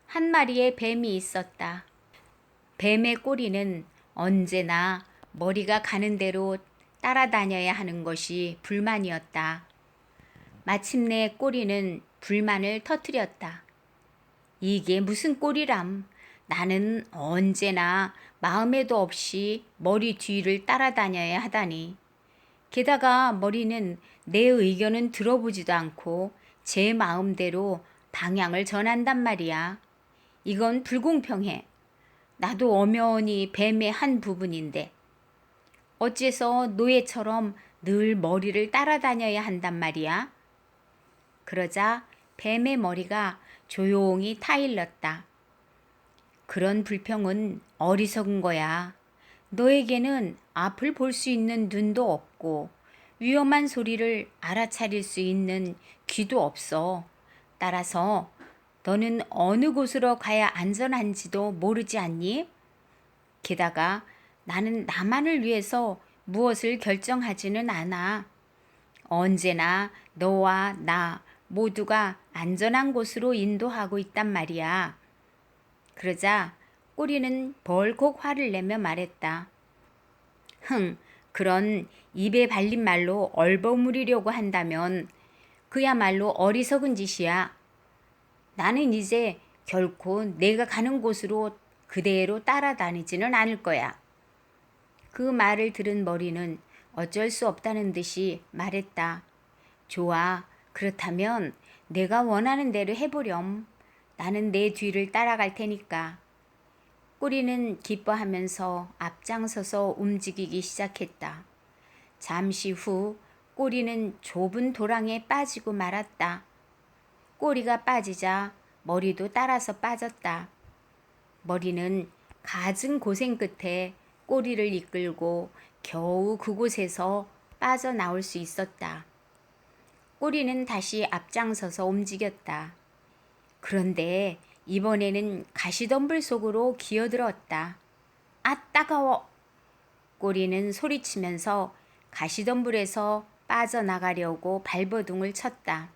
한 마리의 뱀이 있었다. 뱀의 꼬리는 언제나 머리가 가는 대로 따라다녀야 하는 것이 불만이었다. 마침내 꼬리는 불만을 터뜨렸다. 이게 무슨 꼴이람. 나는 언제나 마음에도 없이 머리 뒤를 따라다녀야 하다니. 게다가 머리는 내 의견은 들어보지도 않고 제 마음대로 방향을 전한단 말이야. 이건 불공평해. 나도 엄연히 뱀의 한 부분인데 어째서 노예처럼 늘 머리를 따라다녀야 한단 말이야. 그러자 뱀의 머리가 조용히 타일렀다. 그런 불평은 어리석은 거야. 너에게는 앞을 볼 수 있는 눈도 없고 위험한 소리를 알아차릴 수 있는 귀도 없어. 따라서 너는 어느 곳으로 가야 안전한지도 모르지 않니? 게다가 나는 나만을 위해서 무엇을 결정하지는 않아. 언제나 너와 나 모두가 안전한 곳으로 인도하고 있단 말이야. 그러자 꼬리는 벌컥 화를 내며 말했다. 그런 입에 발린 말로 얼버무리려고 한다면 그야말로 어리석은 짓이야. 나는 이제 결코 내가 가는 곳으로 그대로 따라다니지는 않을 거야. 그 말을 들은 머리는 어쩔 수 없다는 듯이 말했다. 좋아. 그렇다면 내가 원하는 대로 해보렴. 나는 내 뒤를 따라갈 테니까. 꼬리는 기뻐하면서 앞장서서 움직이기 시작했다. 잠시 후 꼬리는 좁은 도랑에 빠지고 말았다. 꼬리가 빠지자 머리도 따라서 빠졌다. 머리는 갖은 고생 끝에 꼬리를 이끌고 겨우 그곳에서 빠져나올 수 있었다. 꼬리는 다시 앞장서서 움직였다. 그런데 이번에는 가시덤불 속으로 기어들었다. 아, 따가워! 꼬리는 소리치면서 가시덤불에서 빠져나가려고 발버둥을 쳤다.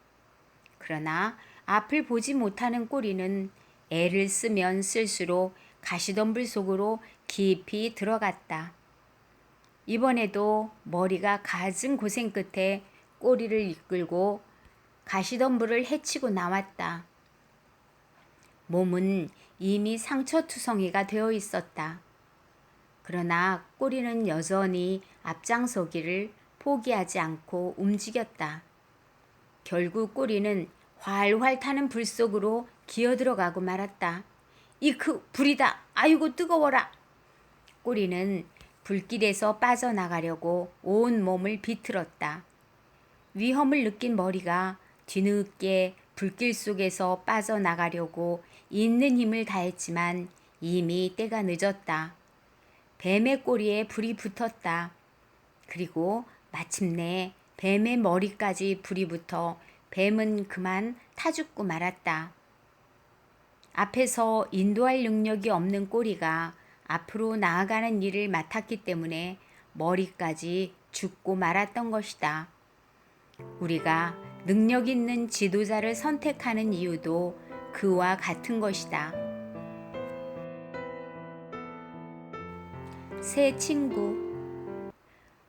그러나 앞을 보지 못하는 꼬리는 애를 쓰면 쓸수록 가시덤불 속으로 깊이 들어갔다. 이번에도 머리가 갖은 고생 끝에 꼬리를 이끌고 가시덤불을 헤치고 나왔다. 몸은 이미 상처투성이가 되어 있었다. 그러나 꼬리는 여전히 앞장서기를 포기하지 않고 움직였다. 결국 꼬리는 활활 타는 불 속으로 기어들어가고 말았다. 불이다. 아이고 뜨거워라. 꼬리는 불길에서 빠져나가려고 온 몸을 비틀었다. 위험을 느낀 머리가 뒤늦게 불길 속에서 빠져나가려고 있는 힘을 다했지만 이미 때가 늦었다. 뱀의 꼬리에 불이 붙었다. 그리고 마침내 뱀의 머리까지 불이 붙어 뱀은 그만 타죽고 말았다. 앞에서 인도할 능력이 없는 꼬리가 앞으로 나아가는 일을 맡았기 때문에 머리까지 죽고 말았던 것이다. 우리가 능력 있는 지도자를 선택하는 이유도 그와 같은 것이다. 새 친구.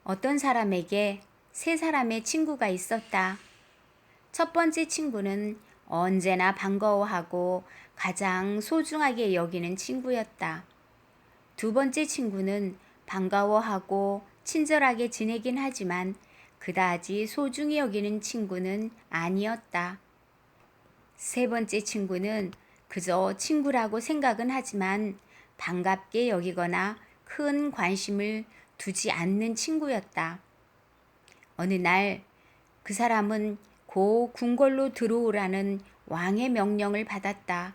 어떤 사람에게 세 사람의 친구가 있었다. 첫 번째 친구는 언제나 반가워하고 가장 소중하게 여기는 친구였다. 두 번째 친구는 반가워하고 친절하게 지내긴 하지만 그다지 소중히 여기는 친구는 아니었다. 세 번째 친구는 그저 친구라고 생각은 하지만 반갑게 여기거나 큰 관심을 두지 않는 친구였다. 어느 날 그 사람은 고 궁궐로 들어오라는 왕의 명령을 받았다.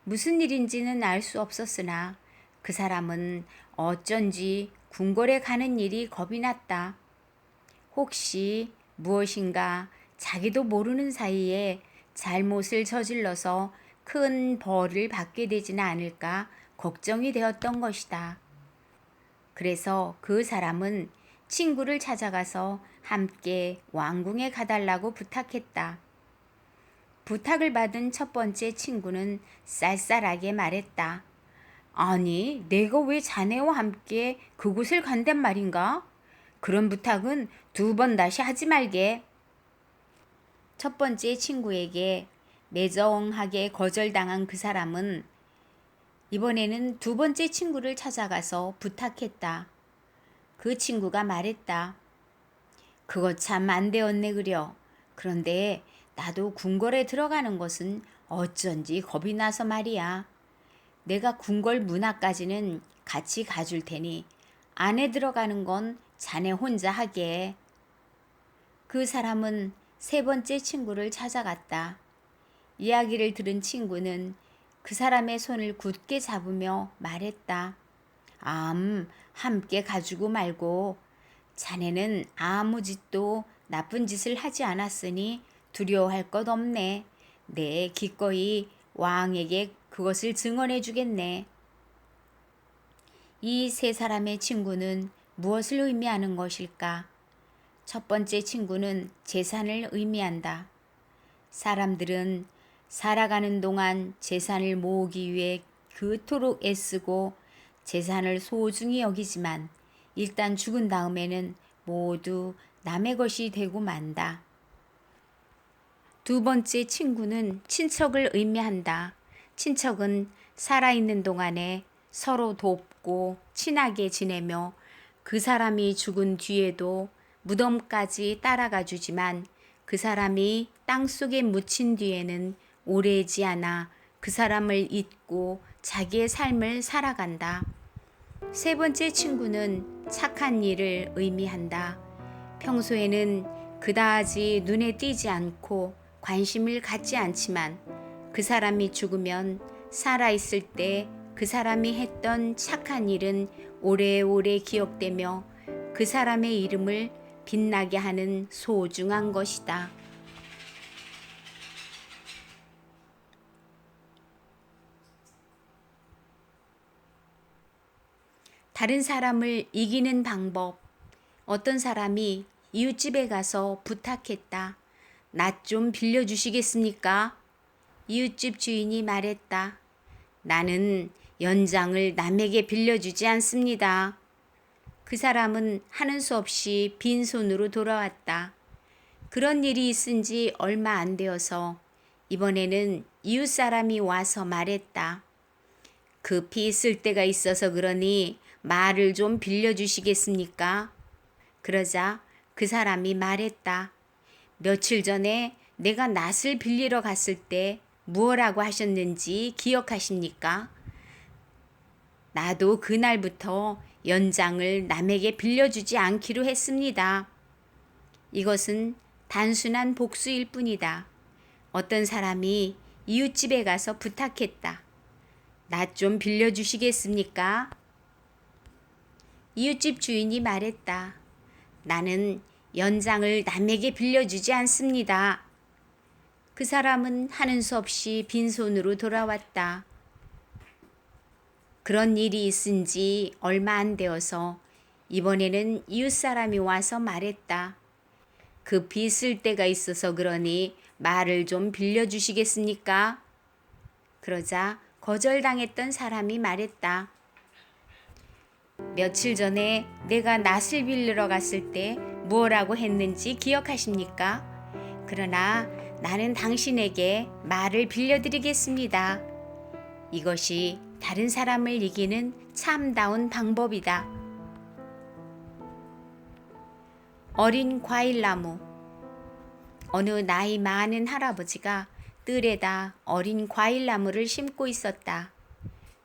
무슨 일인지는 알 수 없었으나 그 사람은 어쩐지 궁궐에 가는 일이 겁이 났다. 혹시 무엇인가 자기도 모르는 사이에 잘못을 저질러서 큰 벌을 받게 되지는 않을까 걱정이 되었던 것이다. 그래서 그 사람은 친구를 찾아가서 함께 왕궁에 가달라고 부탁했다. 부탁을 받은 첫 번째 친구는 쌀쌀하게 말했다. 아니, 내가 왜 자네와 함께 그곳을 간단 말인가? 그런 부탁은 두 번 다시 하지 말게. 첫 번째 친구에게 매정하게 거절당한 그 사람은 이번에는 두 번째 친구를 찾아가서 부탁했다. 그 친구가 말했다. 그거 참 안 되었네 그려. 그런데 나도 궁궐에 들어가는 것은 어쩐지 겁이 나서 말이야. 내가 궁궐 문 앞까지는 같이 가줄 테니 안에 들어가는 건 자네 혼자 하게. 그 사람은 세 번째 친구를 찾아갔다. 이야기를 들은 친구는 그 사람의 손을 굳게 잡으며 말했다. 함께 가주고 말고 자네는 아무 짓도 나쁜 짓을 하지 않았으니 두려워할 것 없네. 내 기꺼이 왕에게 그것을 증언해 주겠네. 이 세 사람의 친구는 무엇을 의미하는 것일까? 첫 번째 친구는 재산을 의미한다. 사람들은 살아가는 동안 재산을 모으기 위해 그토록 애쓰고 재산을 소중히 여기지만 일단 죽은 다음에는 모두 남의 것이 되고 만다. 두 번째 친구는 친척을 의미한다. 친척은 살아있는 동안에 서로 돕고 친하게 지내며 그 사람이 죽은 뒤에도 무덤까지 따라가 주지만 그 사람이 땅속에 묻힌 뒤에는 오래지 않아 그 사람을 잊고 자기의 삶을 살아간다. 세 번째 친구는 착한 일을 의미한다. 평소에는 그다지 눈에 띄지 않고 관심을 갖지 않지만 그 사람이 죽으면 살아있을 때 그 사람이 했던 착한 일은 오래오래 기억되며 그 사람의 이름을 빛나게 하는 소중한 것이다. 다른 사람을 이기는 방법. 어떤 사람이 이웃집에 가서 부탁했다. 나 좀 빌려주시겠습니까? 이웃집 주인이 말했다. 나는 연장을 남에게 빌려주지 않습니다. 그 사람은 하는 수 없이 빈손으로 돌아왔다. 그런 일이 있은 지 얼마 안 되어서 이번에는 이웃 사람이 와서 말했다. 급히 쓸 데가 있어서 그러니 말을 좀 빌려주시겠습니까? 그러자 그 사람이 말했다. 며칠 전에 내가 낫을 빌리러 갔을 때 무엇라고 하셨는지 기억하십니까? 나도 그날부터 연장을 남에게 빌려주지 않기로 했습니다. 이것은 단순한 복수일 뿐이다. 어떤 사람이 이웃집에 가서 부탁했다. 낫 좀 빌려주시겠습니까? 이웃집 주인이 말했다. 나는 연장을 남에게 빌려주지 않습니다. 그 사람은 하는 수 없이 빈손으로 돌아왔다. 그런 일이 있은 지 얼마 안 되어서 이번에는 이웃 사람이 와서 말했다. 급히 쓸 데가 있어서 그러니 말을 좀 빌려주시겠습니까? 그러자 거절당했던 사람이 말했다. 며칠 전에 내가 낫을 빌리러 갔을 때 무엇라고 했는지 기억하십니까? 그러나 나는 당신에게 말을 빌려드리겠습니다. 이것이 다른 사람을 이기는 참다운 방법이다. 어린 과일나무. 어느 나이 많은 할아버지가 뜰에다 어린 과일나무를 심고 있었다.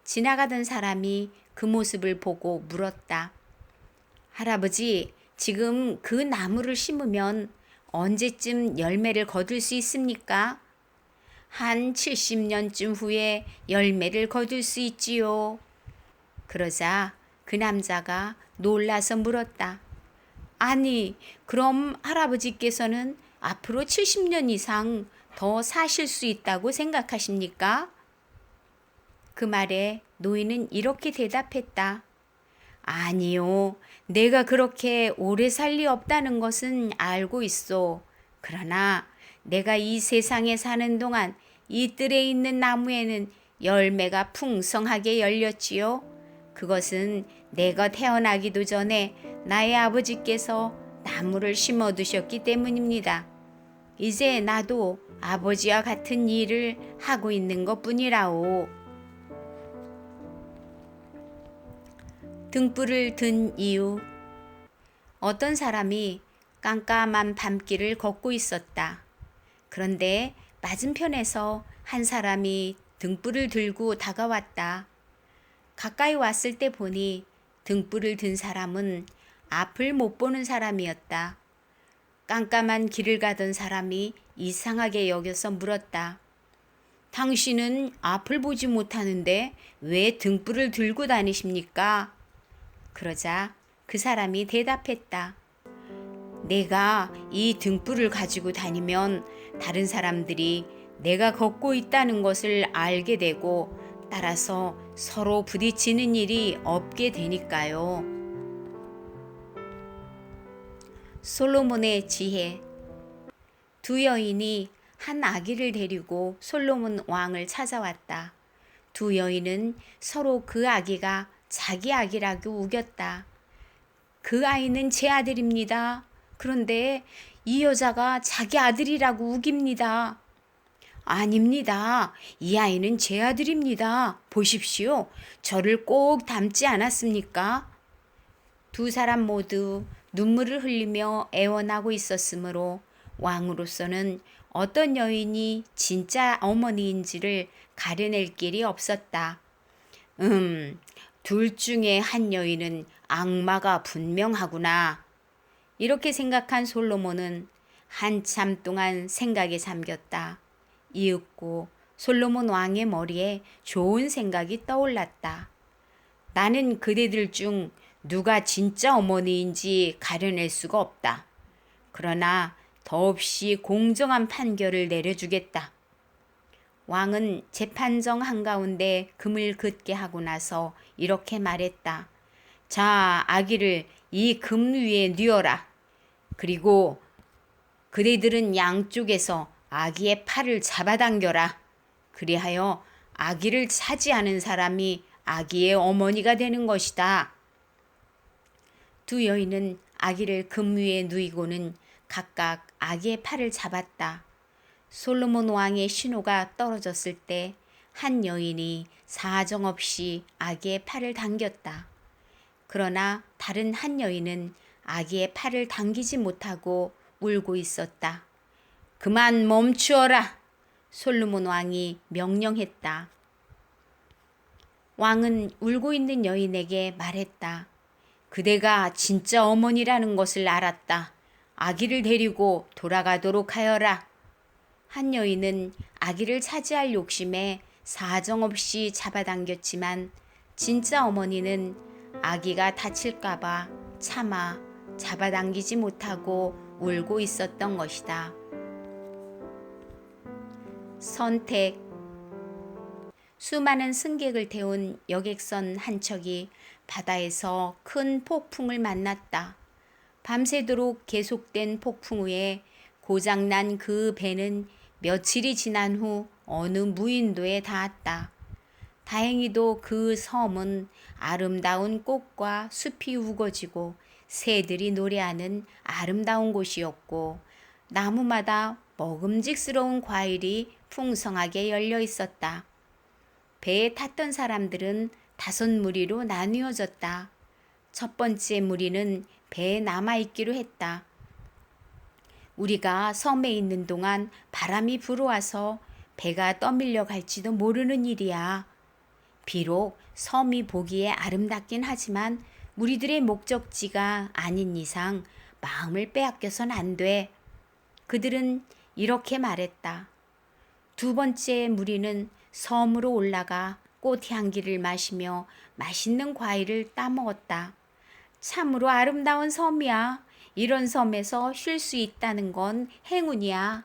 지나가던 사람이 그 모습을 보고 물었다. 할아버지, 지금 그 나무를 심으면 언제쯤 열매를 거둘 수 있습니까? 한 70년쯤 후에 열매를 거둘 수 있지요. 그러자 그 남자가 놀라서 물었다. 아니, 그럼 할아버지께서는 앞으로 70년 이상 더 사실 수 있다고 생각하십니까? 그 말에 노인은 이렇게 대답했다. 아니요, 내가 그렇게 오래 살 리 없다는 것은 알고 있어. 그러나 내가 이 세상에 사는 동안 이 뜰에 있는 나무에는 열매가 풍성하게 열렸지요. 그것은 내가 태어나기도 전에 나의 아버지께서 나무를 심어두셨기 때문입니다. 이제 나도 아버지와 같은 일을 하고 있는 것뿐이라오. 등불을 든 이유. 어떤 사람이 깜깜한 밤길을 걷고 있었다. 그런데 맞은편에서 한 사람이 등불을 들고 다가왔다. 가까이 왔을 때 보니 등불을 든 사람은 앞을 못 보는 사람이었다. 깜깜한 길을 가던 사람이 이상하게 여겨서 물었다. 당신은 앞을 보지 못하는데 왜 등불을 들고 다니십니까? 그러자 그 사람이 대답했다. 내가 이 등불을 가지고 다니면 다른 사람들이 내가 걷고 있다는 것을 알게 되고 따라서 서로 부딪히는 일이 없게 되니까요. 솔로몬의 지혜. 두 여인이 한 아기를 데리고 솔로몬 왕을 찾아왔다. 두 여인은 서로 그 아기가 자기 아기라고 우겼다. 그 아이는 제 아들입니다. 그런데 이 여자가 자기 아들이라고 우깁니다. 아닙니다. 이 아이는 제 아들입니다. 보십시오. 저를 꼭 닮지 않았습니까? 두 사람 모두 눈물을 흘리며 애원하고 있었으므로 왕으로서는 어떤 여인이 진짜 어머니인지를 가려낼 길이 없었다. 둘 중에 한 여인은 악마가 분명하구나. 이렇게 생각한 솔로몬은 한참 동안 생각에 잠겼다. 이윽고 솔로몬 왕의 머리에 좋은 생각이 떠올랐다. 나는 그대들 중 누가 진짜 어머니인지 가려낼 수가 없다. 그러나 더없이 공정한 판결을 내려주겠다. 왕은 재판정 한가운데 금을 긋게 하고 나서 이렇게 말했다. 자, 아기를 이 금 위에 뉘어라. 그리고 그대들은 양쪽에서 아기의 팔을 잡아당겨라. 그리하여 아기를 차지하는 사람이 아기의 어머니가 되는 것이다. 두 여인은 아기를 금 위에 누이고는 각각 아기의 팔을 잡았다. 솔로몬 왕의 신호가 떨어졌을 때 한 여인이 사정없이 아기의 팔을 당겼다. 그러나 다른 한 여인은 아기의 팔을 당기지 못하고 울고 있었다. 그만 멈추어라! 솔로몬 왕이 명령했다. 왕은 울고 있는 여인에게 말했다. 그대가 진짜 어머니라는 것을 알았다. 아기를 데리고 돌아가도록 하여라. 한 여인은 아기를 차지할 욕심에 사정없이 잡아당겼지만 진짜 어머니는 아기가 다칠까봐 차마 잡아당기지 못하고 울고 있었던 것이다. 선택. 수많은 승객을 태운 여객선 한 척이 바다에서 큰 폭풍을 만났다. 밤새도록 계속된 폭풍 후에 고장난 그 배는 며칠이 지난 후 어느 무인도에 닿았다. 다행히도 그 섬은 아름다운 꽃과 숲이 우거지고 새들이 노래하는 아름다운 곳이었고 나무마다 먹음직스러운 과일이 풍성하게 열려 있었다. 배에 탔던 사람들은 5무리로 나뉘어졌다. 첫 번째 무리는 배에 남아있기로 했다. 우리가 섬에 있는 동안 바람이 불어와서 배가 떠밀려 갈지도 모르는 일이야. 비록 섬이 보기에 아름답긴 하지만 우리들의 목적지가 아닌 이상 마음을 빼앗겨선 안 돼. 그들은 이렇게 말했다. 두 번째 무리는 섬으로 올라가 꽃향기를 마시며 맛있는 과일을 따먹었다. 참으로 아름다운 섬이야. 이런 섬에서 쉴 수 있다는 건 행운이야.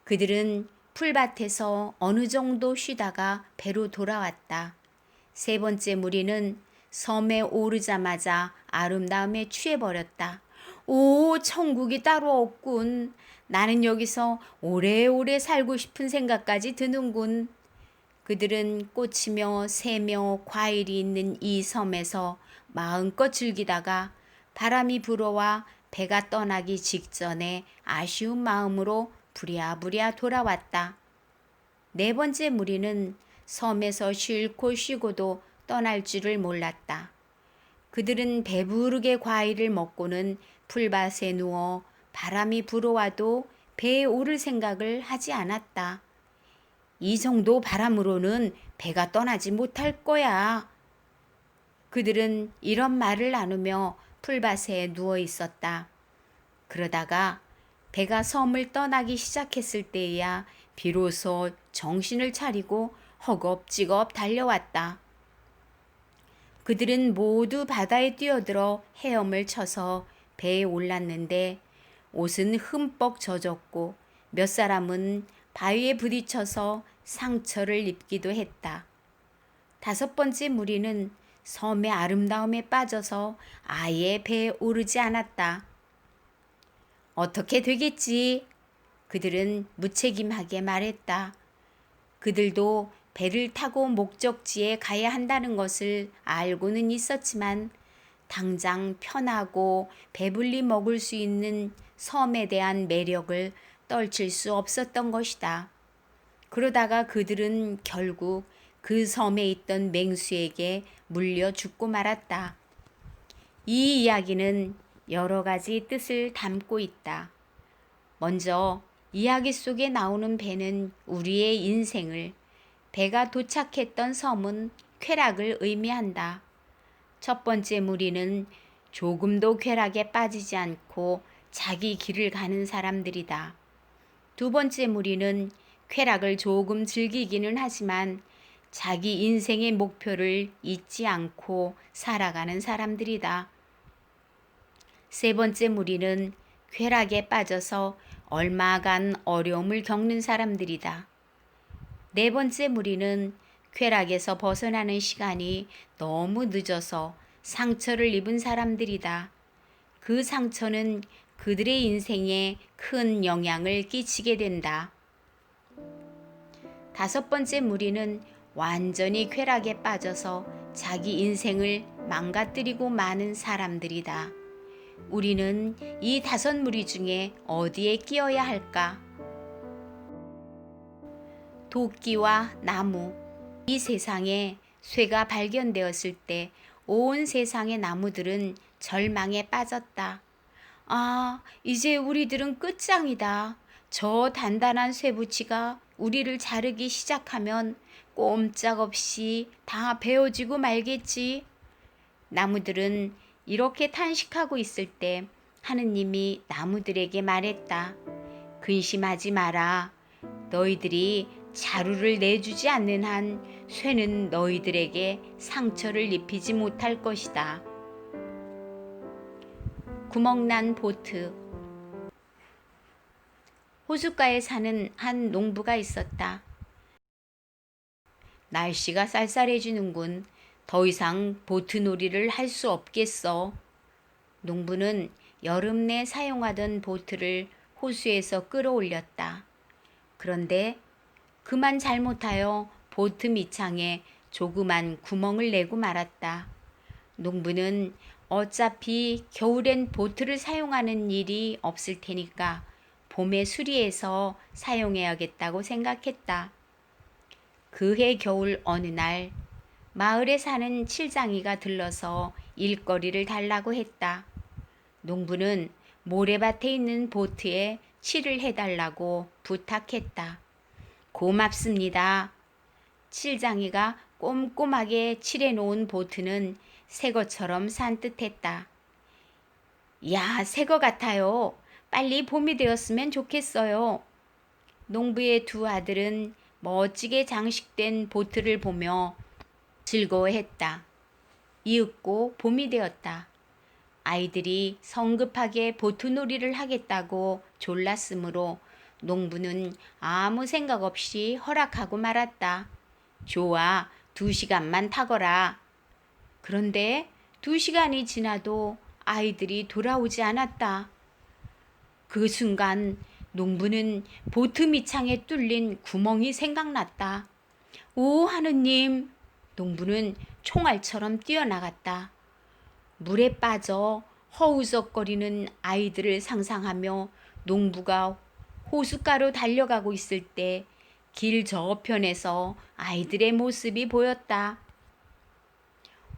그들은 풀밭에서 어느 정도 쉬다가 배로 돌아왔다. 세 번째 무리는 섬에 오르자마자 아름다움에 취해버렸다. 오, 천국이 따로 없군. 나는 여기서 오래오래 살고 싶은 생각까지 드는군. 그들은 꽃이며 새며 과일이 있는 이 섬에서 마음껏 즐기다가 바람이 불어와 배가 떠나기 직전에 아쉬운 마음으로 부랴부랴 돌아왔다. 네 번째 무리는 섬에서 쉴고 쉬고도 떠날 줄을 몰랐다. 그들은 배부르게 과일을 먹고는 풀밭에 누워 바람이 불어와도 배에 오를 생각을 하지 않았다. 이 정도 바람으로는 배가 떠나지 못할 거야. 그들은 이런 말을 나누며 풀밭에 누워 있었다. 그러다가 배가 섬을 떠나기 시작했을 때야 비로소 정신을 차리고 허겁지겁 달려왔다. 그들은 모두 바다에 뛰어들어 헤엄을 쳐서 배에 올랐는데 옷은 흠뻑 젖었고 몇 사람은 바위에 부딪혀서 상처를 입기도 했다. 다섯 번째 무리는 섬의 아름다움에 빠져서 아예 배에 오르지 않았다. 어떻게 되겠지? 그들은 무책임하게 말했다. 그들도 배를 타고 목적지에 가야 한다는 것을 알고는 있었지만 당장 편하고 배불리 먹을 수 있는 섬에 대한 매력을 떨칠 수 없었던 것이다. 그러다가 그들은 결국 그 섬에 있던 맹수에게 물려 죽고 말았다. 이 이야기는 여러 가지 뜻을 담고 있다. 먼저 이야기 속에 나오는 배는 우리의 인생을, 배가 도착했던 섬은 쾌락을 의미한다. 첫 번째 무리는 조금도 쾌락에 빠지지 않고 자기 길을 가는 사람들이다. 두 번째 무리는 쾌락을 조금 즐기기는 하지만 자기 인생의 목표를 잊지 않고 살아가는 사람들이다. 세 번째 무리는 쾌락에 빠져서 얼마간 어려움을 겪는 사람들이다. 네 번째 무리는 쾌락에서 벗어나는 시간이 너무 늦어서 상처를 입은 사람들이다. 그 상처는 그들의 인생에 큰 영향을 끼치게 된다. 다섯 번째 무리는 완전히 쾌락에 빠져서 자기 인생을 망가뜨리고 마는 사람들이다. 우리는 이 다섯 무리 중에 어디에 끼어야 할까? 도끼와 나무. 이 세상에 쇠가 발견되었을 때 온 세상의 나무들은 절망에 빠졌다. 아, 이제 우리들은 끝장이다. 저 단단한 쇠붙이가 우리를 자르기 시작하면 꼼짝없이 다 베어지고 말겠지. 나무들은 이렇게 탄식하고 있을 때 하느님이 나무들에게 말했다. 근심하지 마라. 너희들이 자루를 내주지 않는 한 쇠는 너희들에게 상처를 입히지 못할 것이다. 구멍난 보트. 호숫가에 사는 한 농부가 있었다. 날씨가 쌀쌀해지는군. 더 이상 보트 놀이를 할 수 없겠어. 농부는 여름 내 사용하던 보트를 호수에서 끌어올렸다. 그런데 그만 잘못하여 보트 밑창에 조그만 구멍을 내고 말았다. 농부는 어차피 겨울엔 보트를 사용하는 일이 없을 테니까 봄에 수리해서 사용해야겠다고 생각했다. 그해 겨울 어느 날 마을에 사는 칠장이가 들러서 일거리를 달라고 했다. 농부는 모래밭에 있는 보트에 칠을 해달라고 부탁했다. 고맙습니다. 칠장이가 꼼꼼하게 칠해놓은 보트는 새 것처럼 산뜻했다. 야, 새 것 같아요. 빨리 봄이 되었으면 좋겠어요. 농부의 두 아들은 멋지게 장식된 보트를 보며 즐거워했다. 이윽고 봄이 되었다. 아이들이 성급하게 보트놀이를 하겠다고 졸랐으므로 농부는 아무 생각 없이 허락하고 말았다. 좋아, 2시간만 타거라. 그런데 2시간이 지나도 아이들이 돌아오지 않았다. 그 순간 농부는 보트 밑창에 뚫린 구멍이 생각났다. 오, 하느님! 농부는 총알처럼 뛰어나갔다. 물에 빠져 허우적거리는 아이들을 상상하며 농부가 호숫가로 달려가고 있을 때 길 저편에서 아이들의 모습이 보였다.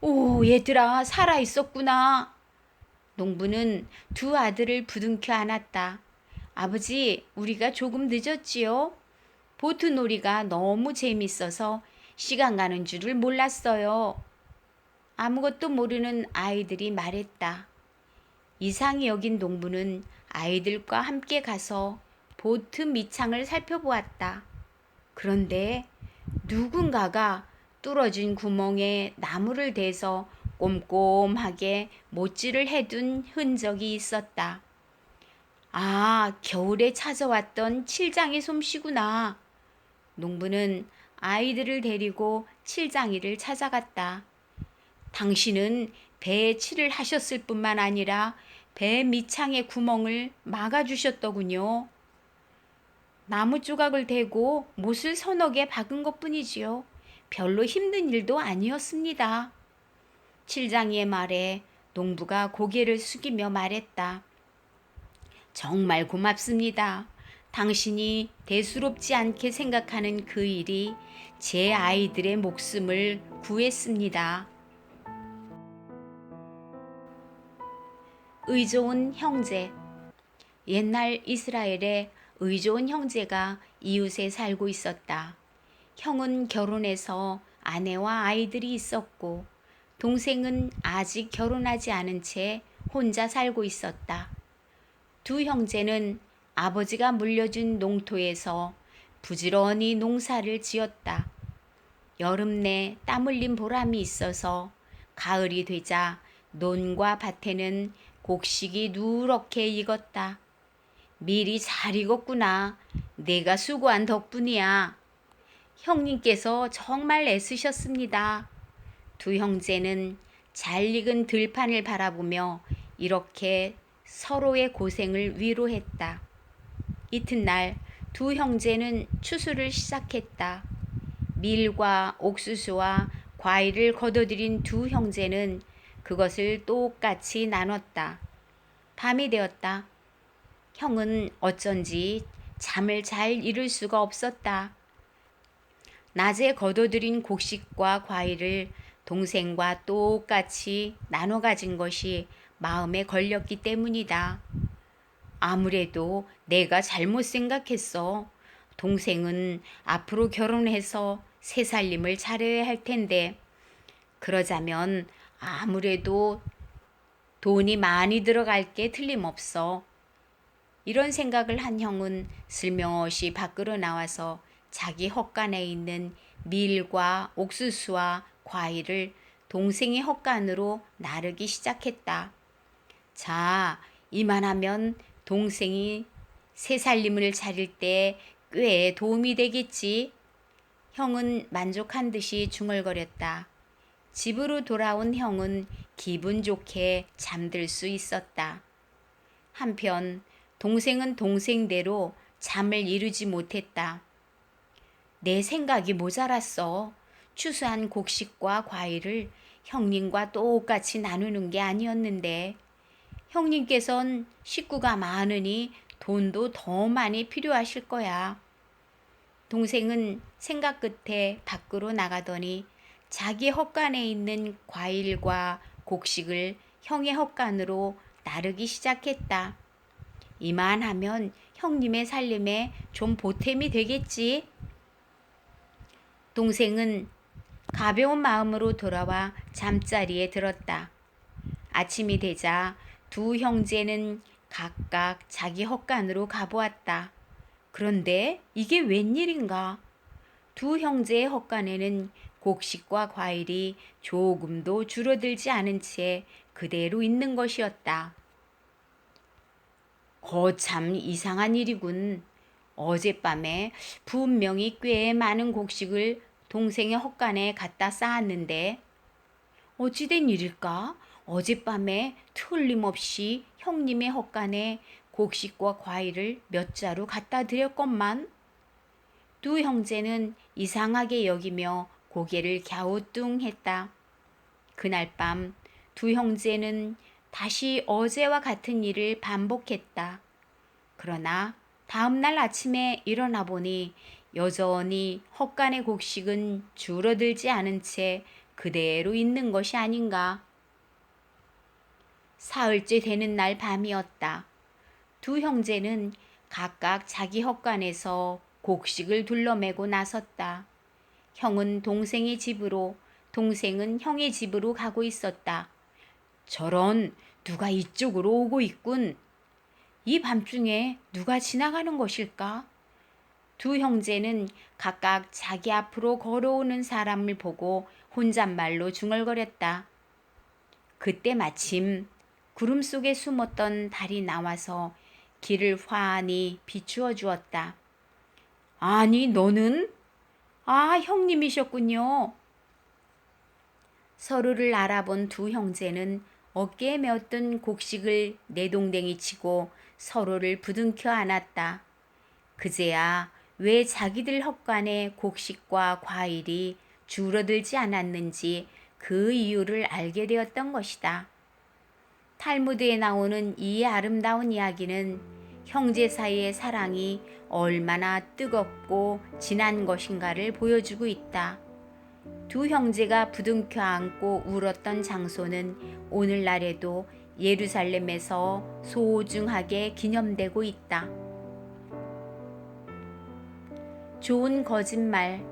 오, 얘들아, 살아있었구나. 농부는 두 아들을 부둥켜 안았다. 아버지, 우리가 조금 늦었지요? 보트놀이가 너무 재밌어서 시간 가는 줄을 몰랐어요. 아무것도 모르는 아이들이 말했다. 이상히 여긴 농부는 아이들과 함께 가서 보트 밑창을 살펴보았다. 그런데 누군가가 뚫어진 구멍에 나무를 대서 꼼꼼하게 못질을 해둔 흔적이 있었다. 아, 겨울에 찾아왔던 칠장이 솜씨구나. 농부는 아이들을 데리고 칠장이를 찾아갔다. 당신은 배에 칠을 하셨을 뿐만 아니라 배 밑창의 구멍을 막아주셨더군요. 나무 조각을 대고 못을 서너 개 박은 것뿐이지요. 별로 힘든 일도 아니었습니다. 칠장이의 말에 농부가 고개를 숙이며 말했다. 정말 고맙습니다. 당신이 대수롭지 않게 생각하는 그 일이 제 아이들의 목숨을 구했습니다. 의좋은 형제. 옛날 이스라엘에 의좋은 형제가 이웃에 살고 있었다. 형은 결혼해서 아내와 아이들이 있었고 동생은 아직 결혼하지 않은 채 혼자 살고 있었다. 두 형제는 아버지가 물려준 농토에서 부지런히 농사를 지었다. 여름 내 땀 흘린 보람이 있어서 가을이 되자 논과 밭에는 곡식이 누렇게 익었다. 밀이 잘 익었구나. 내가 수고한 덕분이야. 형님께서 정말 애쓰셨습니다. 두 형제는 잘 익은 들판을 바라보며 이렇게 서로의 고생을 위로했다. 이튿날 두 형제는 추수를 시작했다. 밀과 옥수수와 과일을 거둬들인 두 형제는 그것을 똑같이 나눴다. 밤이 되었다. 형은 어쩐지 잠을 잘 이룰 수가 없었다. 낮에 거둬들인 곡식과 과일을 동생과 똑같이 나눠 가진 것이 마음에 걸렸기 때문이다. 아무래도 내가 잘못 생각했어. 동생은 앞으로 결혼해서 새 살림을 차려야 할 텐데, 그러자면 아무래도 돈이 많이 들어갈 게 틀림없어. 이런 생각을 한 형은 슬며시 밖으로 나와서 자기 헛간에 있는 밀과 옥수수와 과일을 동생의 헛간으로 나르기 시작했다. 자, 이만하면 동생이 새 살림을 차릴 때 꽤 도움이 되겠지. 형은 만족한 듯이 중얼거렸다. 집으로 돌아온 형은 기분 좋게 잠들 수 있었다. 한편 동생은 동생대로 잠을 이루지 못했다. 내 생각이 모자랐어. 추수한 곡식과 과일을 형님과 똑같이 나누는 게 아니었는데, 형님께선 식구가 많으니 돈도 더 많이 필요하실 거야. 동생은 생각 끝에 밖으로 나가더니 자기 헛간에 있는 과일과 곡식을 형의 헛간으로 나르기 시작했다. 이만하면 형님의 살림에 좀 보탬이 되겠지. 동생은 가벼운 마음으로 돌아와 잠자리에 들었다. 아침이 되자 두 형제는 각각 자기 헛간으로 가보았다. 그런데 이게 웬일인가? 두 형제의 헛간에는 곡식과 과일이 조금도 줄어들지 않은 채 그대로 있는 것이었다. 거참 이상한 일이군. 어젯밤에 분명히 꽤 많은 곡식을 동생의 헛간에 갖다 쌓았는데 어찌된 일일까? 어젯밤에 틀림없이 형님의 헛간에 곡식과 과일을 몇 자루 갖다 드렸건만. 두 형제는 이상하게 여기며 고개를 갸우뚱했다. 그날 밤 두 형제는 다시 어제와 같은 일을 반복했다. 그러나 다음날 아침에 일어나 보니 여전히 헛간의 곡식은 줄어들지 않은 채 그대로 있는 것이 아닌가. 사흘째 되는 날 밤이었다. 두 형제는 각각 자기 헛간에서 곡식을 둘러매고 나섰다. 형은 동생의 집으로, 동생은 형의 집으로 가고 있었다. 저런, 누가 이쪽으로 오고 있군. 이 밤중에 누가 지나가는 것일까? 두 형제는 각각 자기 앞으로 걸어오는 사람을 보고 혼잣말로 중얼거렸다. 그때 마침 구름 속에 숨었던 달이 나와서 길을 환히 비추어 주었다. 아니, 너는? 아, 형님이셨군요. 서로를 알아본 두 형제는 어깨에 메었던 곡식을 내동댕이 치고 서로를 부둥켜 안았다. 그제야 왜 자기들 헛간에 곡식과 과일이 줄어들지 않았는지 그 이유를 알게 되었던 것이다. 탈무드에 나오는 이 아름다운 이야기는 형제 사이의 사랑이 얼마나 뜨겁고 진한 것인가를 보여주고 있다. 두 형제가 부둥켜 안고 울었던 장소는 오늘날에도 예루살렘에서 소중하게 기념되고 있다. 좋은 거짓말.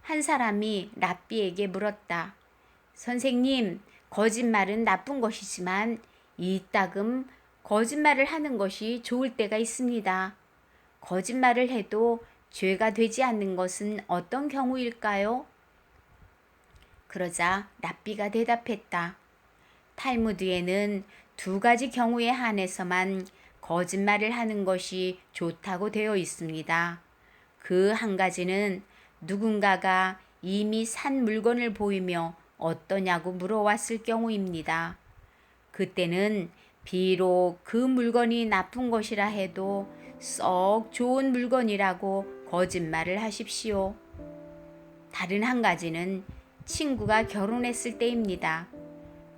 한 사람이 랍비에게 물었다. 선생님, 거짓말은 나쁜 것이지만 이따금 거짓말을 하는 것이 좋을 때가 있습니다. 거짓말을 해도 죄가 되지 않는 것은 어떤 경우일까요? 그러자 랍비가 대답했다. 탈무드에는 두 가지 경우에 한해서만 거짓말을 하는 것이 좋다고 되어 있습니다. 그 한 가지는 누군가가 이미 산 물건을 보이며 어떠냐고 물어왔을 경우입니다. 그때는 비록 그 물건이 나쁜 것이라 해도 썩 좋은 물건이라고 거짓말을 하십시오. 다른 한 가지는 친구가 결혼했을 때입니다.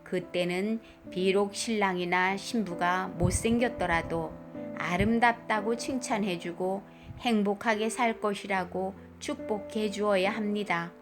그때는 비록 신랑이나 신부가 못생겼더라도 아름답다고 칭찬해주고 행복하게 살 것이라고 축복해 주어야 합니다.